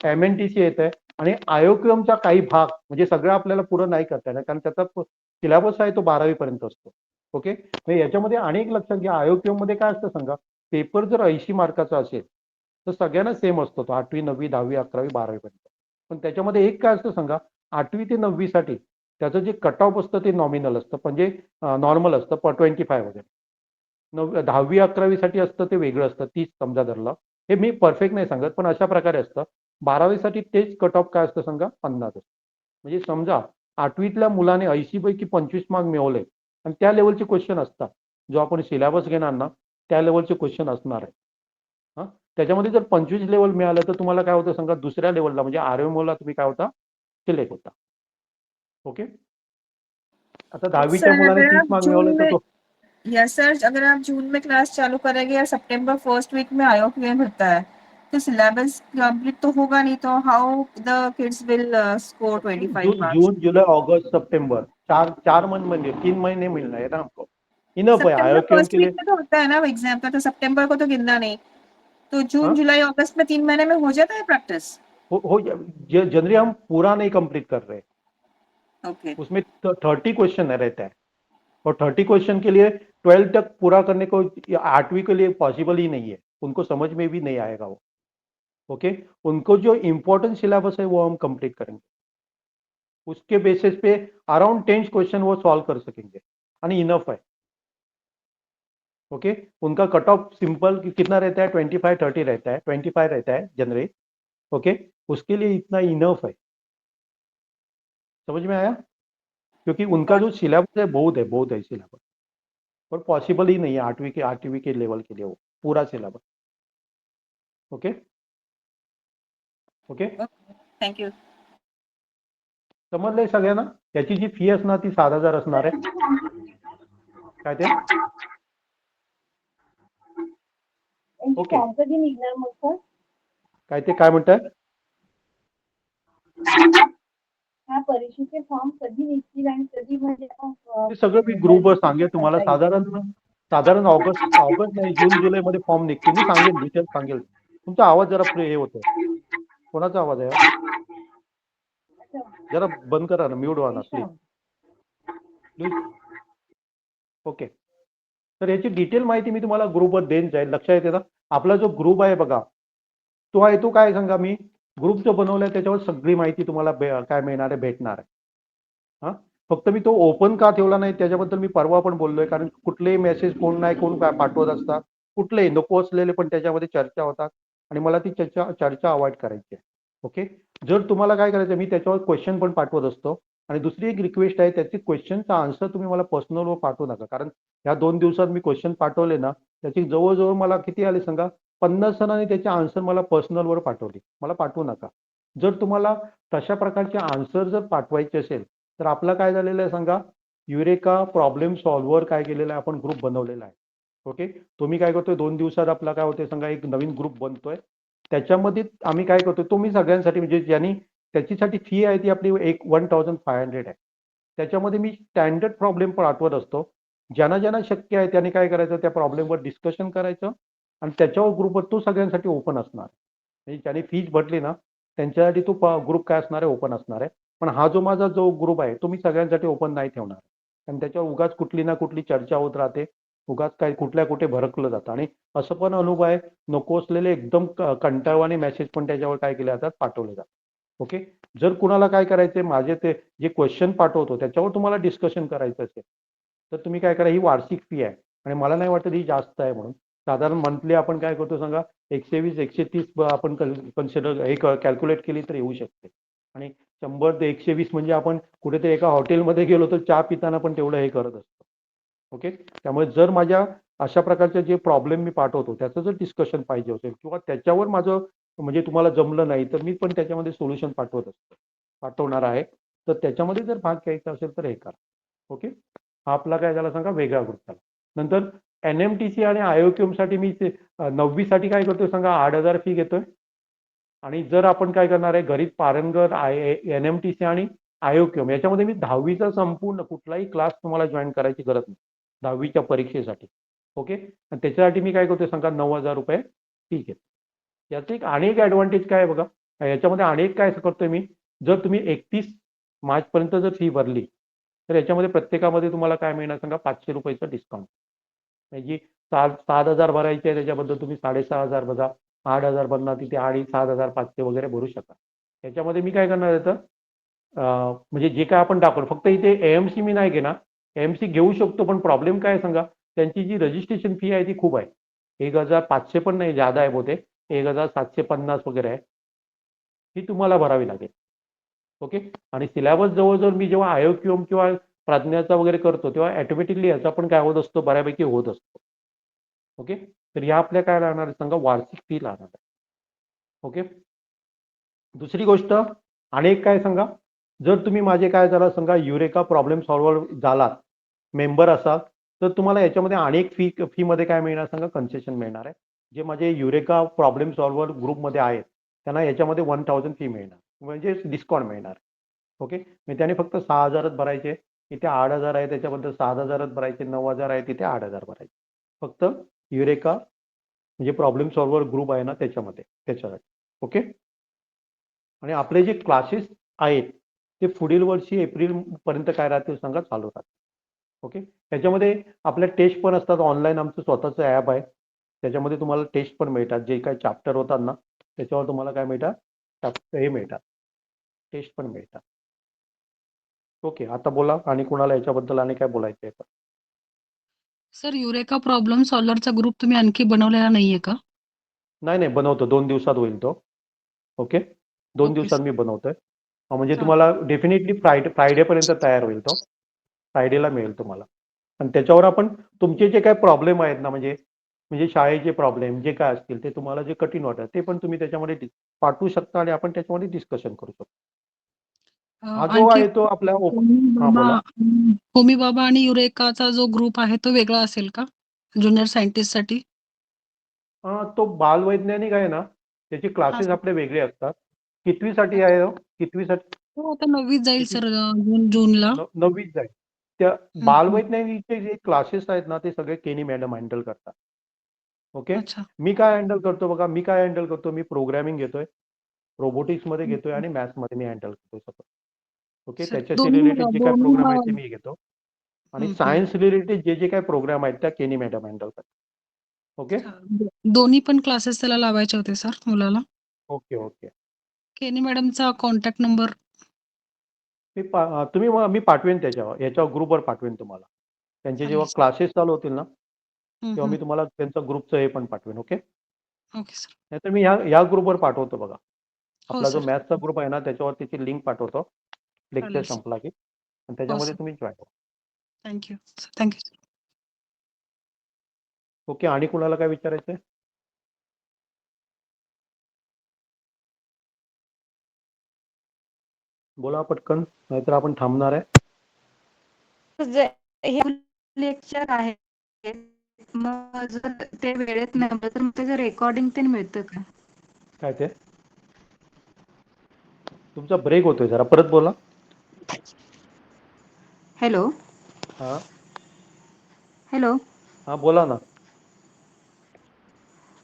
S1: MNTC येत आहे आणि आयोक्यमचा काही भाग म्हणजे सगळं आपल्याला पुढं नाही करता येणार कारण त्याचा सिलेबस आहे तो 12वी पर्यंत असतो. ओके. याच्यामध्ये अनेक लक्षात घ्या, आयोक्यम मध्ये काय असतं सांगा, पेपर जर 80 मार्काचा असेल तर सगळ्यांना सेम असतो तो 8वी 9वी 10वी 11वी 12वी पर्यंत. पण त्याच्यामध्ये एक काय असतं सांगा, 8वी ते 9वी साठी त्याचं जे कट ऑफ असतं ते नॉमिनल असतं, म्हणजे नॉर्मल असतं 25 वगैरे. 10वी 11वी साठी असतं ते वेगळं असतं, 30 समजा धरलं. हे मी परफेक्ट नाही सांगत पण अशा प्रकारे असतं. 12वी साठी तेच कट ऑफ काय असतं सांगा, 50 असतं. म्हणजे समजा 8वीतल्या मुलाने 80 पैकी 25 मार्क मिळवले आणि त्या लेवलचे क्वेश्चन असतात, जो आपण सिलेबस घेणार ना त्या लेवलचे क्वेश्चन असणार आहे. हा, त्याच्यामध्ये जर 25 लेवल मिळालं तर तुम्हाला काय होतं सांगा, दुसऱ्या लेवलला म्हणजे RMOला तुम्ही काय होता, सिलेक्ट होता. ओके. आता 10वीच्या
S6: सर
S1: मुलाने
S6: अगर
S1: 30
S6: आप
S1: मार्क
S6: जून
S1: मिळवले तर
S6: में
S1: तो
S6: यस सर, अगर आप जून में क्लास चालू करेंगे या सितंबर फर्स्ट वीक में आयोक्यम होता है तो सिलेबस कंप्लीट तो होगा नहीं, तो how the kids will score 25 marks?
S1: जून जुलाई अगस्त सितंबर 4 मंथ म्हणजे 3 महीने मिलना है ना हमको. इनफ है
S6: सितंबर
S1: आयोक्यम
S6: फर्स्ट
S1: के
S6: वीक
S1: लिए.
S6: में तो होता है ना एग्जाम का, तो सितंबर को तो गिनना नहीं, तो जून
S1: हाँ?
S6: जुलाई अगस्त में 3 महीने में हो जाता है प्रैक्टिस?
S1: जनरली हम पूरा नहीं कंप्लीट कर रहे,
S6: ओके.
S1: उसमें 30 क्वेश्चन रहता है और 30 क्वेश्चन के लिए 12 तक पूरा करने को 8वीं के लिए पॉसिबल ही नहीं है, उनको समझ में भी नहीं आएगा वो. ओके. उनको जो इम्पोर्टेंट सिलेबस है वो हम कंप्लीट करेंगे, उसके बेसिस पे अराउंड 10 क्वेश्चन वो सॉल्व कर सकेंगे आणि इनफ है. ओके. उनका कट ऑफ सिंपल कितना रहता है, 25-30 रहता है, 25 रहता है जनरली. ओके. उसके लिए इतना इनफ है. समझ में आया? क्योंकि उनका जो सिलेबस है बहुत है सिलेबस, और पॉसिबल ही नहीं है 8वीं के लेवल के लिए वो पूरा syllabus. Okay. Okay.
S6: Thank you.
S1: समजलंय सगळ्यांना? त्याची जी फी असणार ती 7,000 असणार आहे. काय ते? ओके.
S7: कधी निघणार मग सर?
S1: काय ते काय म्हणताय?
S7: ह्या परीक्षेचे फॉर्म कधी निघतील आणि कधी म्हणजे
S1: ते सगळं मी ग्रुपवर सांगेल तुम्हाला. साधारण ऑगस्ट नाही जून जुलै मध्ये फॉर्म निघतील. मी सांगेल, डिटेल सांगेल. तुमचा आवाज जरा हे होतोय. कोणाचा आवाज आहे? जरा बंद करा ना, म्यूट व्हा ना प्लीज. ओके. तर याची डिटेल माहिती मी तुम्हाला ग्रुपवर देईन जाईल. लक्षात येते ना? आपला जो ग्रुप आहे बघा, तो आहे तो काय सांगा, मी ग्रुप जो बनवलाय त्याच्यावर सगळी माहिती तुम्हाला काय मिळणार आहे, भेटणार आहे. हा, फक्त मी तो ओपन का ठेवला नाही त्याच्याबद्दल मी परवा पण बोललोय, कारण कुठलेही मेसेज कोण नाही कोण पाठवत असतात, कुठलेही नको असलेले पण त्याच्यामध्ये चर्चा होतात आणि मला ती चर्चा अवॉइड करायची आहे. ओके. जर तुम्हाला काय करायचं, मी त्याच्यावर क्वेश्चन पण पाठवत असतो. आणि दुसरी एक रिक्वेस्ट आहे, त्याची क्वेश्चनचा आन्सर तुम्ही मला पर्सनलवर पाठवू नका, कारण ह्या 2 दिवसात मी क्वेश्चन पाठवले ना, त्याची जवळजवळ मला किती आले सांगा, 50 जणांनी त्याचे आन्सर मला पर्सनलवर पाठवले. मला पाठवू नका. जर तुम्हाला तशा प्रकारचे आन्सर जर पाठवायचे असेल तर आपला काय झालेलं आहे सांगा, युरेका प्रॉब्लेम सॉल्व्हर काय केलेलं आहे, आपण ग्रुप बनवलेला आहे. ओके. तुम्ही काय करतोय, 2 दिवसात आपला काय होतंय सांगा, एक नवीन ग्रुप बनतोय. त्याच्यामध्ये आम्ही काय करतोय, तो मी सगळ्यांसाठी म्हणजे ज्यांनी त्याच्यासाठी फी आहे ती आपली 1500 आहे. त्याच्यामध्ये मी स्टँडर्ड प्रॉब्लेम पाठवत असतो. ज्यांना शक्य आहे त्यांनी काय करायचं, त्या प्रॉब्लेमवर डिस्कशन करायचं आणि त्याच्यावर ग्रुपवर तो सगळ्यांसाठी ओपन असणार. म्हणजे ज्यांनी फीज भरली ना त्यांच्यासाठी तो ग्रुप काय असणार आहे, ओपन असणार आहे. पण हा जो माझा जो ग्रुप आहे तो मी सगळ्यांसाठी ओपन नाही ठेवणार, कारण त्याच्यावर उगाच कुठली ना कुठली चर्चा होत राहते, उगाच काय कुठल्या कुठे भरकलं जातं. आणि असं पण अनुभव आहे, नको असलेले एकदम कंटाळवाणे मेसेज पण त्याच्यावर काय केले जातात, पाठवले जातात. ओके. जर कुणाला काय करायचंय, माझे ते जे क्वेश्चन पाठवतो त्याच्यावर तुम्हाला डिस्कशन करायचं असेल तर तुम्ही काय करा, ही वार्षिक फी आहे आणि मला नाही वाटत ही जास्त आहे म्हणून. साधारण मंथली आपण काय करतो सांगा, 120 130 आपण कन्सिडर एक कॅल्क्युलेट केली तर येऊ शकते. आणि 100 ते 120 म्हणजे आपण कुठेतरी एका हॉटेलमध्ये गेलो तर चहा पिताना पण तेवढं हे करत असतो. ओके. त्यामुळे जर माझ्या अशा प्रकारचे जे प्रॉब्लेम मी पाठवतो त्याचं जर डिस्कशन पाहिजे असेल किंवा त्याच्यावर माझं म्हणजे तुम्हाला जमलं नाही तर मी पण त्याच्यामध्ये सोल्युशन पाठवणार आहे. तर त्याच्यामध्ये जर भाग घ्यायचा असेल तर हे करा. ओके. हा आपला काय झाला सांगा वेगळा ग्रुप झाला. नंतर NMTC आणि IOQM साठी मी 9वी साठी काय करतोय सांगा 8,000 फी घेतोय. आणि जर आपण काय करणार आहे घरीच पारंगत NMTC आणि IOQM याच्यामध्ये मी 10वीचा संपूर्ण कुठलाही क्लास तुम्हाला जॉईन करायची गरज नाही 10वीच्या परीक्षेसाठी. ओके. आणि त्याच्यासाठी मी काय करतोय सांगा 9,000 रुपये फी घेतो. याचा एक अनेक ऍडव्हान्टेज काय आहे बघा याच्यामध्ये अनेक काय करतोय मी जर तुम्ही 31 मार्च पर्यंत जर फी भरली तर याच्यामध्ये प्रत्येकामध्ये तुम्हाला काय मिळणार सांगा 500 रुपयाचं डिस्काउंट. म्हणजे 7,000 भरायचे आहे त्याच्याबद्दल तुम्ही 6,500 बघा 8,000 भरणार तिथे 7,500 वगैरे भरू शकता. याच्यामध्ये मी काय करणार आहे म्हणजे जे काय आपण दाखवलं फक्त इथे AMC मी नाही घेणार. AMC घेऊ शकतो पण प्रॉब्लेम काय आहे सांगा त्यांची जी रजिस्ट्रेशन फी आहे ती खूप आहे. 1,500 पण नाही जादा आहे बहुतेक 1,750 वगैरे आहे. ही तुम्हाला भरावी लागेल. ओके. आणि सिलेबस जवळजवळ मी जेव्हा IOQM किंवा प्राज्ञाचा वगैरे करतो तेव्हा ऑटोमॅटिकली याचा पण काय होत असतो बऱ्यापैकी होत असतो. ओके. तर ह्या आपल्या काय लागणार आहे सांगा वार्षिक फी लागणार आहे. ओके. दुसरी गोष्ट अनेक काय सांगा जर तुम्ही माझे काय झाला सांगा युरेका प्रॉब्लेम सॉल्व्हर झालात मेंबर असाल तर तुम्हाला याच्यामध्ये अनेक फी मध्ये काय मिळणार सांगा कन्सेशन मिळणार आहे. जे माझे युरेका प्रॉब्लेम सॉल्व्हर ग्रुपमध्ये आहेत त्यांना याच्यामध्ये 1,000 फी मिळणार म्हणजे डिस्काउंट मिळणार. ओके. मी त्याने फक्त 6,000च भरायचे इथे 8,000 आहे त्याच्याबद्दल 7,000च भरायचे 9,000 आहे तिथे 8,000 भरायचे फक्त युरेका म्हणजे प्रॉब्लेम सॉल्व्हर ग्रुप आहे ना त्याच्यासाठी. ओके. आणि आपले जे क्लासेस आहेत ते पुढील वर्षी एप्रिल पर्यंत काय राहतील सांगा चालू राहतील. ओके. त्याच्यामध्ये आपल्या टेस्ट पण असतात ऑनलाईन आमचं स्वतःचं ॲप आहे त्याच्यामध्ये तुम्हाला टेस्ट पण मिळतात जे काही चॅप्टर होतात ना त्याच्यावर तुम्हाला काय मिळतात हे मिळतात टेस्ट पण मिळतात. ओके. आता बोला आणि कुणाला याच्याबद्दल आणि काय बोलायचं आहे?
S9: सर युरेका प्रॉब्लेम सॉल्व्हरचा ग्रुप तुम्ही आणखी बनवलेला नाहीये का?
S1: नाही बनवतो 2 दिवसात होईल तो. ओके. 2
S9: ओके
S1: दिवसात
S9: सर.
S1: मी बनवतोय. म्हणजे
S9: चालेल.
S1: तुम्हाला डेफिनेटली फ्रायडेपर्यंत तयार होईल तो. फ्रायडेला मिळेल तुम्हाला. आणि त्याच्यावर आपण तुमचे जे काही प्रॉब्लेम आहेत ना म्हणजे शाळेचे प्रॉब्लेम जे काय असतील ते तुम्हाला जे कठीण वाटत ते पण तुम्ही त्याच्यामध्ये पाठवू शकता आणि आपण त्याच्यामध्ये डिस्कशन करू शकतो. हा जो
S9: आणखी
S1: आहे तो आपल्या हा बोला.
S9: होमी बाबा आणि युरेकाचा जो ग्रुप आहे तो वेगळा असेल का ज्युनियर सायंटिस्ट साठी?
S1: तो बालवैज्ञानिक आहे ना त्याचे
S9: हा
S1: क्लासेस
S9: सर.
S1: आपले वेगळे असतात. कितवीसाठी आहे हो? कितवीसाठी?
S9: हो आता 9वीत जाईल
S1: किती?
S9: सर जूनला.
S1: 9वीत जाईल. त्या
S9: हम्म, हम्म.
S1: बालवैज्ञानिकचे जे क्लासेस आहेत ना ते सगळे केनी मॅडम हँडल करतात. ओके.
S9: अच्छा.
S1: मी काय हँडल करतो बघा मी प्रोग्रामिंग घेतोय रोबोटिक्स मध्ये घेतोय आणि मॅथ्स मध्ये मी हँडल करतोय सगळं. ओके.
S9: सर
S1: त्याच्याशी
S9: दोन्ही
S1: रिलेटेड जे काय
S9: दोन्ही
S1: प्रोग्राम आहेत ते मी घेतो आणि सायन्स रिलेटेड जे काय प्रोग्राम आहेत त्या केनी मॅडम हँडल करतात. ओके.
S9: दोन्ही पण क्लासेस त्याला लावायचे होते सर मुलाला.
S1: ओके.
S9: केनी मॅडमचा कॉन्टॅक्ट नंबर.
S1: मी पाठवेन याच्यावर ग्रुपवर पाठवेन तुम्हाला. त्यांचे
S9: चालेल
S1: जेव्हा
S9: सर.
S1: क्लासेस चालू होतील ना तेव्हा मी तुम्हाला त्यांचं ग्रुपचं हे पण पाठवेन. ओके.
S9: Okay sir.
S1: नाहीतर मी या ग्रुपवर पाठवतो बघा.
S9: हो
S1: आपला जो
S9: सर.
S1: मॅथ्सचा ग्रुप आहे ना त्याच्यावर त्याची लिंक पाठवतो लेक्चर
S9: चालेल सर.
S1: संपला की आणि
S9: हो
S1: त्याच्यामध्ये
S9: सर.
S1: तुम्ही जॉईन व्हा.
S9: Thank you sir. Thank you sir.
S1: Okay. आणि कुणाला काय विचारायचं आहे? बोला पटकन नाहीतर आपण थांबणार आहे.
S8: हे लेक्चर आहे मग जर ते वेळेत नाही तर मग त्याचं रेकॉर्डिंग ते मिळतं का?
S1: काय ते तुमचा ब्रेक होतोय जरा परत बोला.
S8: हॅलो.
S1: हा
S8: हॅलो.
S1: हा बोला ना.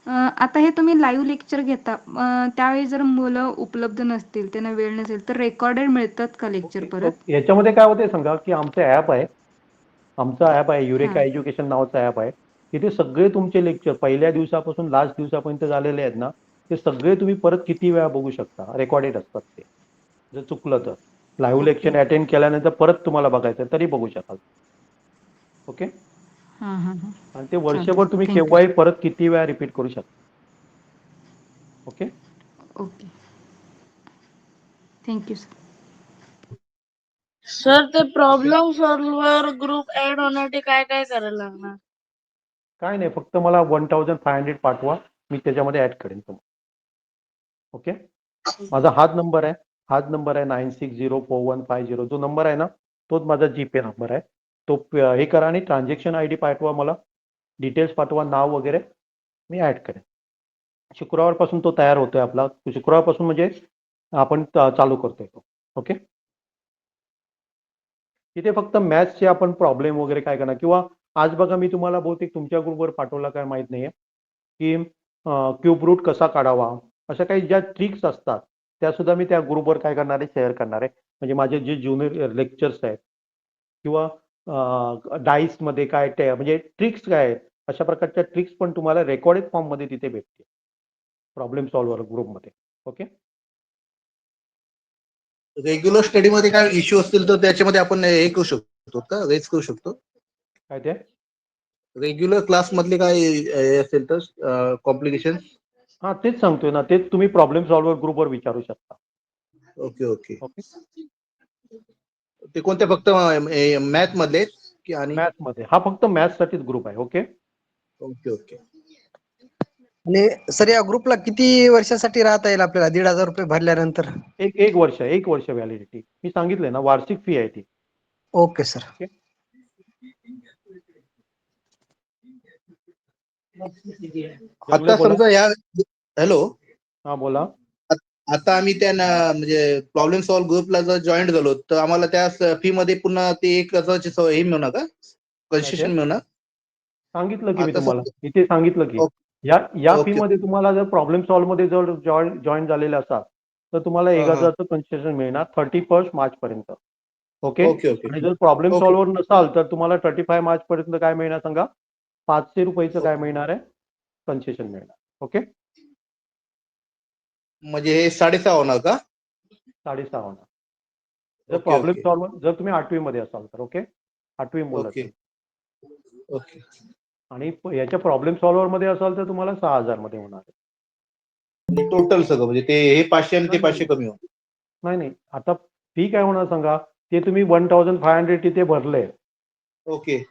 S8: आता हे तुम्ही लाईव्ह लेक्चर घेता त्यावेळी जर मुलं उपलब्ध नसतील त्यांना वेळ नसेल तर रेकॉर्डेड मिळतात का लेक्चर परत?
S1: याच्यामध्ये काय होते सांगा की आमचं ॲप आहे युरेका
S8: हां.
S1: एज्युकेशन नावाचं ॲप आहे. तिथे सगळे तुमचे लेक्चर पहिल्या दिवसापासून लास्ट दिवसापर्यंत झालेले आहेत ना ते सगळे तुम्ही परत किती वेळा बघू शकता. रेकॉर्डेड असतात ते. जर चुकलं तर लाईव्ह
S8: ओके.
S1: लेक्चर अटेंड केल्यानंतर परत तुम्हाला बघायचं तरी बघू शकाल. ओके.
S8: हां हां हां.
S1: आणि ते
S8: चालतं.
S1: वर्षभर तुम्ही
S8: थँक्यू.
S1: केव्हाही परत किती वेळा रिपीट करू शकता. Okay.
S8: Okay. Thank you sir.
S7: Sir ते
S1: okay.
S7: Problem solver group add होण्यासाठी काय काय करायला लागणार?
S1: काय नाही, फक्त मला 1500 पाठवा, मी त्याच्यामध्ये ऍड करेन तुम्हाला. ओके, माझा हाच नंबर आहे, 96041550. जो नंबर आहे ना, तोच माझा जीपे नंबर आहे. तो हे करा आणि ट्रान्झॅक्शन आयडी पाठवा, मला डिटेल्स पाठवा, नाव वगैरे, मी ऍड करेन. शुक्रवारपासून तो तयार होतोय आपला. शुक्रवारपासून म्हणजे आपण चालू करतोय तो. ओके, तिथे फक्त मॅथ्सचे आपण प्रॉब्लेम वगैरे काय करणार, किंवा आज बघा मी तुम्हाला बहुतेक तुमच्या ग्रुपवर पाठवला काय माहित नाहीये, की क्यूब रूट कसा काढावा, अशा काही ज्या ट्रिक्स असतात त्या सुद्धा मी त्या ग्रुपवर काय करणार आहे, शेअर करणार आहे. म्हणजे माझे जे ज्युनियर लेक्चर्स आहेत किंवा डाईसमध्ये काय म्हणजे ट्रिक्स काय आहेत, अशा प्रकारच्या ट्रिक्स पण तुम्हाला रेकॉर्डेड फॉर्ममध्ये तिथे भेटतील प्रॉब्लेम सॉल्व्हर ग्रुपमध्ये. ओके,
S10: रेग्युलर स्टडी मध्ये काय इश्यू असतील तर त्याच्यामध्ये आपण हे करू शकतो का, रेज करू शकतो?
S1: काय ते
S10: रेग्युलर क्लास मधले काय हे असेल तर कॉम्प्लिकेशन?
S1: हां, तेच सांगतोय ना, तेच तुम्ही प्रॉब्लेम सॉल्व्हर ग्रुपवर विचारू शकता.
S10: Okay okay.
S1: ओके,
S10: ते कोणते फक्त मॅथ मधले की आणि?
S1: मॅथ्समध्ये हा फक्त मॅथ्ससाठीच ग्रुप आहे. Okay,
S10: okay okay. आणि सर या ग्रुपला किती वर्षासाठी राहता येईल आपल्याला 1,500 रुपये भरल्यानंतर?
S1: एक वर्ष व्हॅलिडिटी. मी सांगितलंय ना, वार्षिक फी आहे ती.
S10: Okay sir.
S1: ओके,
S10: आता
S1: बोला.
S10: समजा या, हॅलो,
S1: हा बोला.
S10: आता आम्ही त्या म्हणजे प्रॉब्लेम सॉल्व्ह ग्रुपला जर जॉईन झालो तर आम्हाला त्या फी मध्ये पुन्हा ते 1,000ची हे मिळणार का,
S1: काय ते
S10: कन्सेशन मिळणार?
S1: सांगितलं की मी
S10: आता
S1: तुम्हाला,
S10: समजा
S1: इथे सांगितलं की या फी
S10: ओके.
S1: मध्ये तुम्हाला जर प्रॉब्लेम सॉल्व्ह मध्ये जर जॉईन झालेले असाल तर तुम्हाला
S10: हा, हा.
S1: 1,000चं कन्सेशन मिळणार 31 मार्च पर्यंत. ओके,
S10: ओके ओके
S1: आणि जर प्रॉब्लेम
S10: ओके.
S1: सॉल्व्हर नसाल तर तुम्हाला 35 मार्च पर्यंत काय मिळणार सांगा, 500 रुपयाचं काय मिळणार आहे, कन्सेशन मिळणार. ओके,
S10: म्हणजे हे 6.5 होणार का?
S1: 6.5 होणार जर
S10: ओके
S1: प्रॉब्लेम
S10: ओके
S1: सॉल्व्हर, जर तुम्ही 8वी मध्ये असाल तर. ओके, 8वी बोललात
S10: ओके
S1: तुम्ही.
S10: ओके.
S1: आणि याच्या प्रॉब्लेम सॉल्व्हर मध्ये असाल तर तुम्हाला 6,000 मध्ये होणार आहे.
S10: टोटल सगळं म्हणजे ते हे 500 आणि ते
S1: नाही
S10: 500 कमी होणार?
S1: नाही, आता फी काय होणार सांगा, ते तुम्ही 1,500 तिथे भरले.
S10: ओके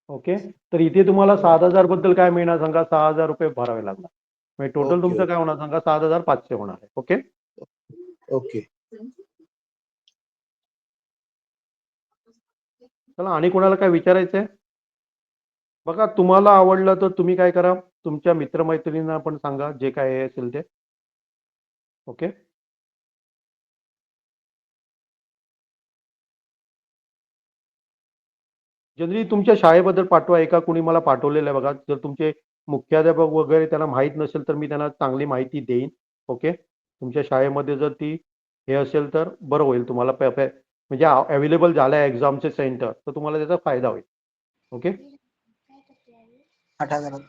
S1: ओके, तर इथे तुम्हाला 7,000 बद्दल काय मिळणार सांगा, 6,000 रुपये भरावे लागणार. म्हणजे टोटल
S10: ओके
S1: तुमचं काय होणार सांगा, 7,500 होणार आहे. Okay,
S10: okay.
S1: चला, आणि कोणाला काय विचारायचंय? बघा, तुम्हाला आवडलं तर तुम्ही काय करा, तुमच्या मित्रमैत्रिणींना पण सांगा, जे काय हे असेल ते. ओके, जनरली तुमच्या शाळेबद्दल पाठवा. एका कुणी मला पाठवलेलं आहे बघा, जर तुमचे मुख्याध्यापक वगैरे त्यांना माहीत नसेल तर मी त्यांना चांगली माहिती देईन. ओके, तुमच्या शाळेमध्ये जर ती हे असेल तर बरं होईल तुम्हाला, म्हणजे अवेलेबल झालं आहे एक्झामचे सेंटर, तर तुम्हाला त्याचा फायदा होईल. ओके
S10: 8,000.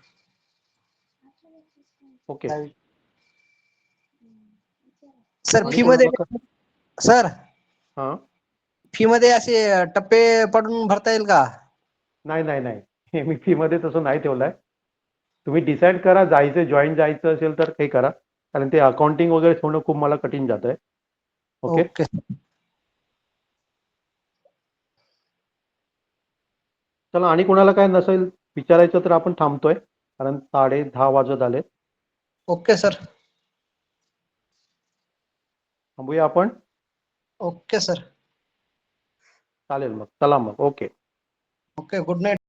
S1: ओके,
S7: सर
S1: आणि
S7: फी मध्ये,
S1: कोणाला
S7: सर
S1: हां,
S7: फी मध्ये असे टप्पे पडून भरता येईल का?
S1: नाही, मी फी मध्ये तसं नाही ठेवलंय. तुम्ही डिसाईड करा, जायचं जॉईन जायचं असेल तर हे करा, कारण ते अकाउंटिंग वगैरे ठेवणं खूप मला कठीण जात आहे. Okay,
S7: okay.
S1: चला, आणि कोणाला काय नसेल विचारायचं तर आपण थांबतोय, कारण 10:30 वाजत आले.
S7: Okay sir.
S1: थांबूया आपण.
S7: Okay sir.
S1: चालेल मग, चला मग. ओके.
S7: Okay, good night.